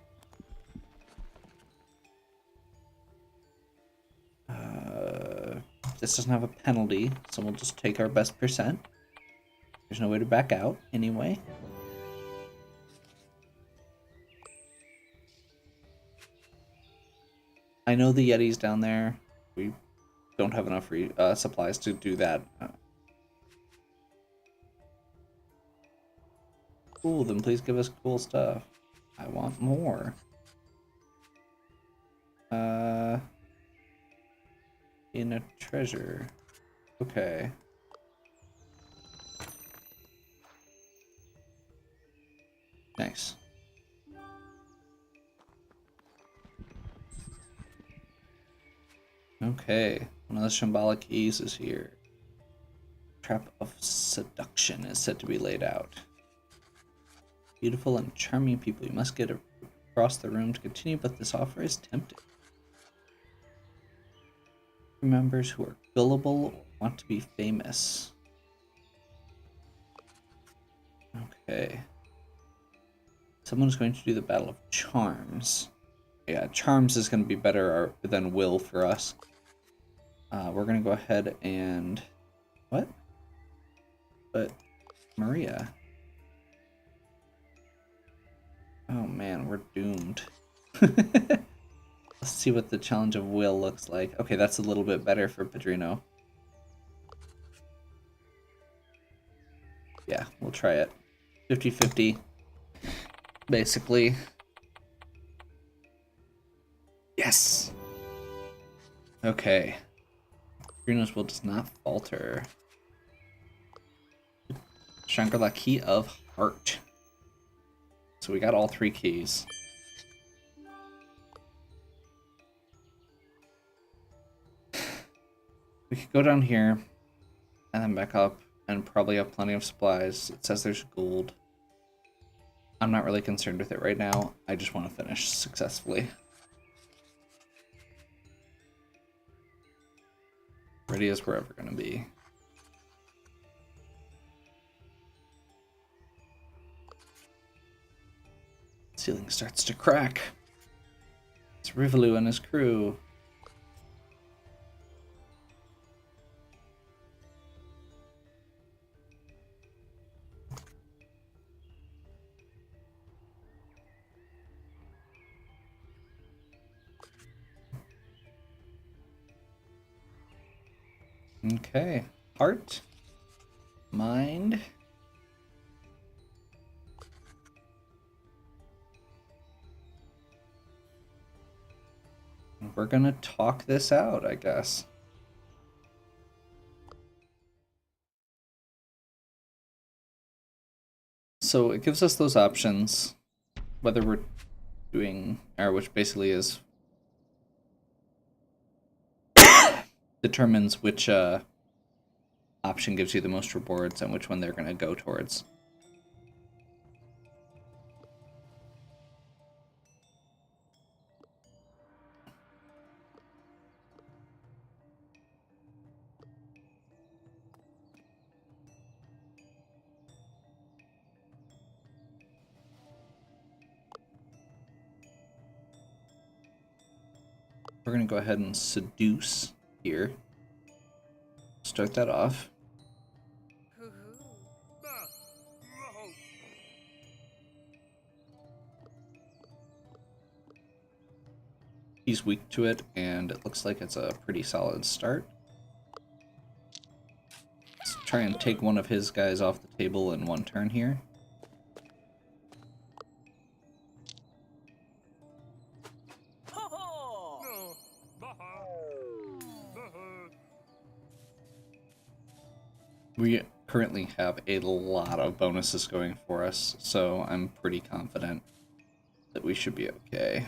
This doesn't have a penalty, so we'll just take our best percent. There's no way to back out anyway. I know the Yeti's down there. We don't have enough supplies to do that. Cool, then please give us cool stuff. I want more. In a treasure. Okay. Nice. Okay, one of the Shambhala keys is here. Trap of seduction is said to be laid out. Beautiful and charming people, you must get across the room to continue, but this offer is tempting. Members who are gullible or want to be famous. Okay. Someone's going to do the Battle of Charms. Yeah, Charms is going to be better than Will for us. We're going to go ahead and... What? But Maria. Oh man, we're doomed. Let's Let's see what the challenge of will looks like. Okay, that's a little bit better for Padrino. Yeah, we'll try it. 50-50. Basically. Yes! Okay. Padrino's will does not falter. Shangri-La Key of Heart. So we got all 3 keys. We could go down here and then back up and probably have plenty of supplies. It says there's gold. I'm not really concerned with it right now. I just want to finish successfully. Ready as we're ever going to be. Ceiling starts to crack. It's Rivolu and his crew. Okay. Heart. Mind. We're gonna talk this out, I guess. So it gives us those options, whether we're doing, or which basically is determines which option gives you the most rewards and which one they're gonna go towards. We're gonna go ahead and seduce here. Start that off. Hoo-hoo. He's weak to it, and it looks like it's a pretty solid start. Let's try and take one of his guys off the table in one turn here. We currently have a lot of bonuses going for us, so I'm pretty confident that we should be okay.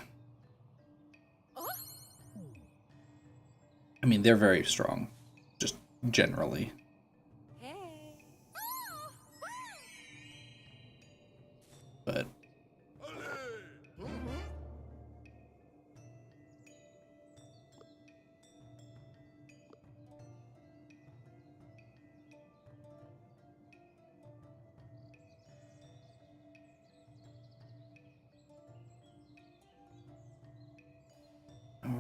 I mean, they're very strong, just generally. Hey. But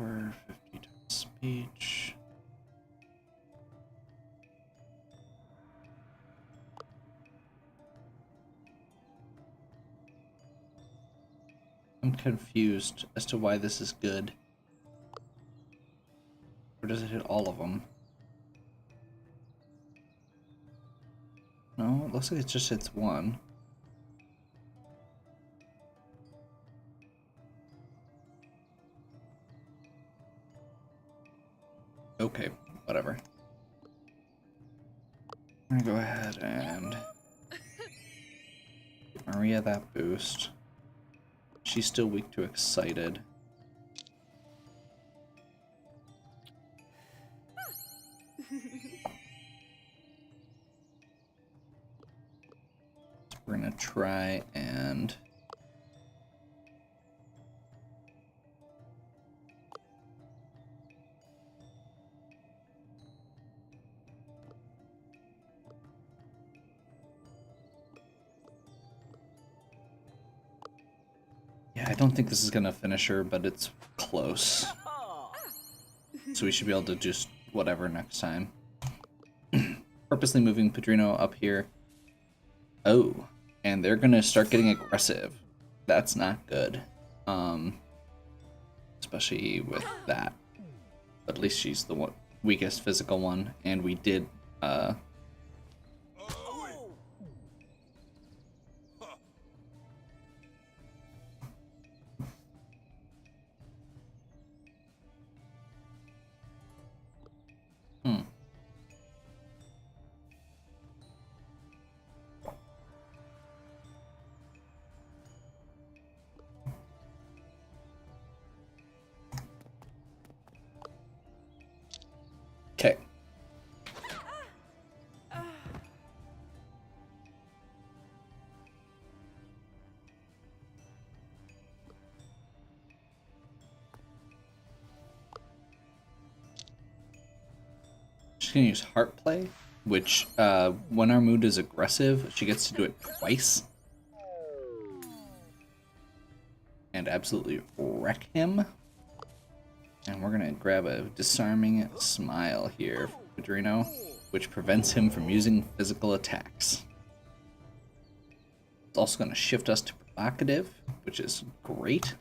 or 50 times speech. I'm confused as to why this is good. Or does it hit all of them? No, it looks like it just hits one. Okay, whatever. I'm gonna go ahead and give Maria that boost. She's still weak to excited. So we're gonna try and yeah, I don't think this is gonna finish her, but it's close. So we should be able to do whatever next time. Purposely moving Padrino up here. Oh, and they're gonna start getting aggressive. That's not good. So especially with that. But at least she's the weakest physical one, and we did Okay. She's gonna use Heart Play, which when our mood is aggressive, she gets to do it twice. And absolutely wreck him. And we're gonna grab a Disarming Smile here for Padrino, which prevents him from using physical attacks. It's also gonna shift us to Provocative, which is great,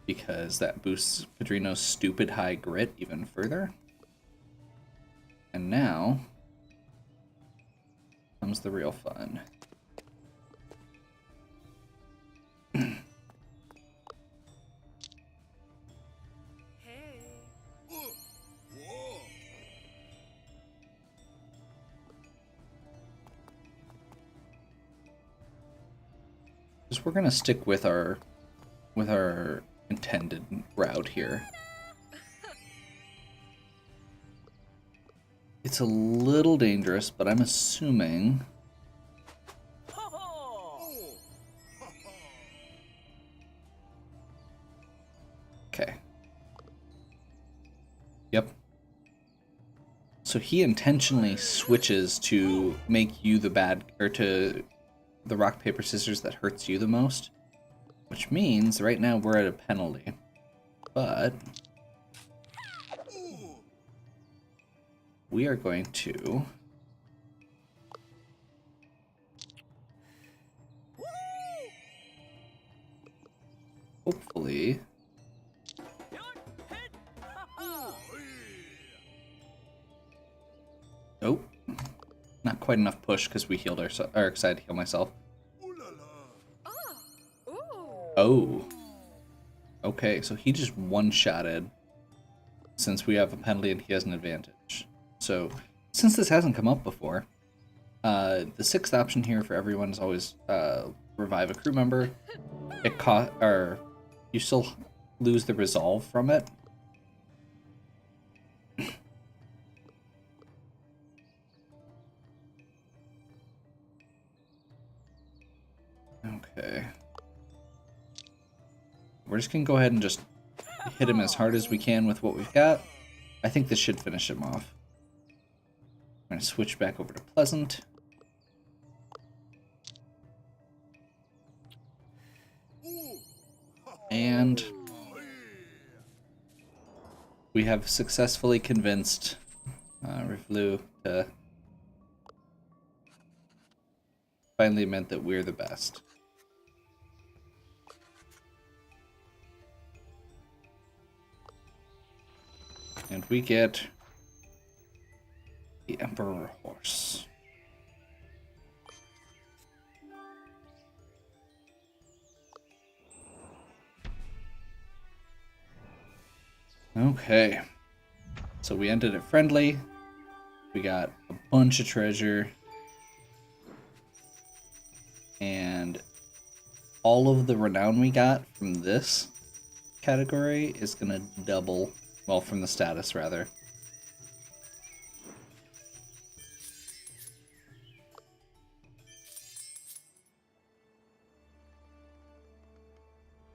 because that boosts Padrino's stupid high grit even further. And now comes the real fun. Because we're gonna stick with our intended route here. It's a little dangerous, but I'm assuming. Okay. Yep. So he intentionally switches to make you the bad, or to the rock, paper, scissors that hurts you the most. Which means right now we're at a penalty. But we are going to hopefully nope, not quite enough push because we healed ourselves, or excited to heal myself. Oh, okay, so he just one-shotted since we have a penalty and he has an advantage. So since this hasn't come up before, the sixth option here for everyone is always revive a crew member. Or you still lose the resolve from it. Okay. We're just gonna go ahead and just hit him as hard as we can with what we've got. I think this should finish him off. I'm gonna switch back over to Pleasant. And we have successfully convinced Rivlu to finally admit that we're the best. And we get the Emperor Horse. Okay. So we ended it friendly. We got a bunch of treasure. And all of the renown we got from this category is gonna double. Well, from the status, rather.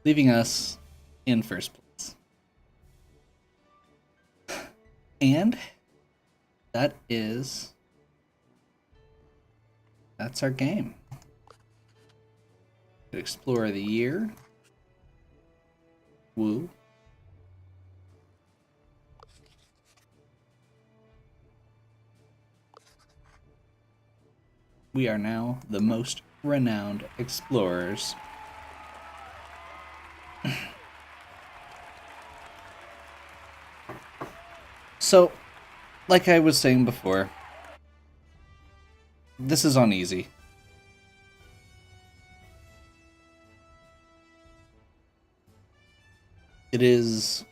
Leaving us in first place. And that's our game. Explorer of the Year. Woo. We are now the most renowned explorers. So, like I was saying before, this is on easy. It is...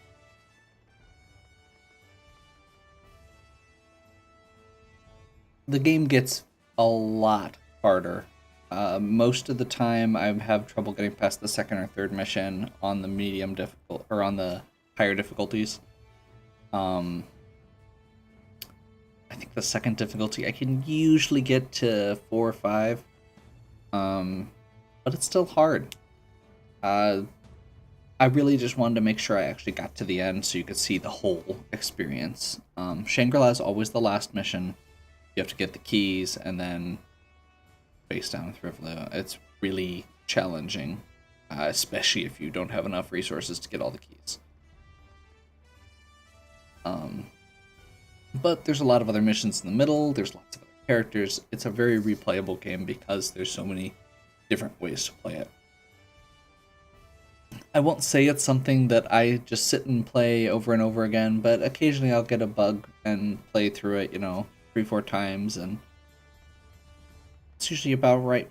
The game gets a lot harder. Most of the time, I have trouble getting past the second or third mission on the medium difficult or on the higher difficulties. I think the second difficulty I can usually get to 4 or 5, but it's still hard. I really just wanted to make sure I actually got to the end so you could see the whole experience. Shangri-La is always the last mission. You have to get the keys and then face down with Rivalo. It's really challenging, especially if you don't have enough resources to get all the keys. But there's a lot of other missions in the middle. There's lots of other characters. It's a very replayable game because there's so many different ways to play it. I won't say it's something that I just sit and play over and over again, but occasionally I'll get a bug and play through it, 3-4 times, and it's usually about right.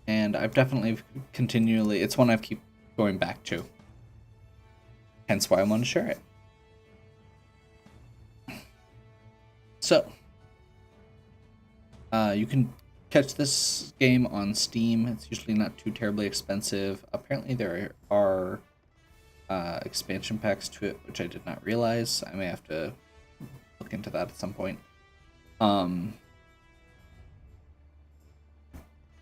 And I've definitely continually, it's one I've keep going back to. Hence why I want to share it. So, you can catch this game on Steam. It's usually not too terribly expensive. Apparently there are expansion packs to it, which I did not realize. I may have to look into that at some point.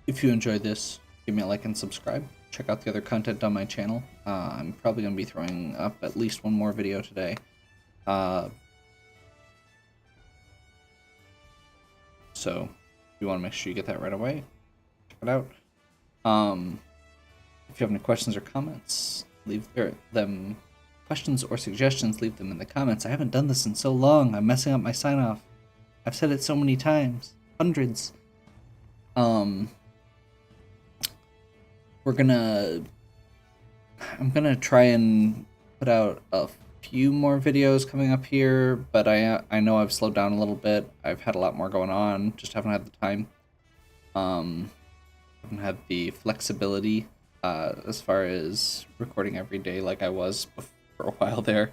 If you enjoyed this, give me a like and subscribe. Check out the other content on my channel. I'm probably going to be throwing up at least one more video today. So if you want to make sure you get that right away, check it out. If you have any questions or comments, leave them questions or suggestions, leave them in the comments. I haven't done this in so long. I'm messing up my sign off. I've said it so many times. Hundreds. I'm gonna try and put out a few more videos coming up here, but I know I've slowed down a little bit. I've had a lot more going on, just haven't had the time. Haven't had the flexibility as far as recording every day like I was for a while there.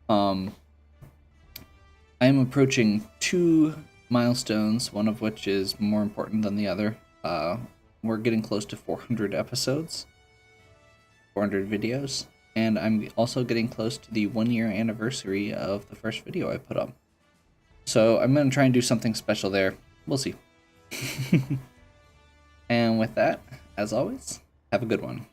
I am approaching 2 milestones, one of which is more important than the other. We're getting close to 400 episodes, 400 videos, and I'm also getting close to the 1-year anniversary of the first video I put up. So I'm going to try and do something special there. We'll see. And with that, as always, have a good one.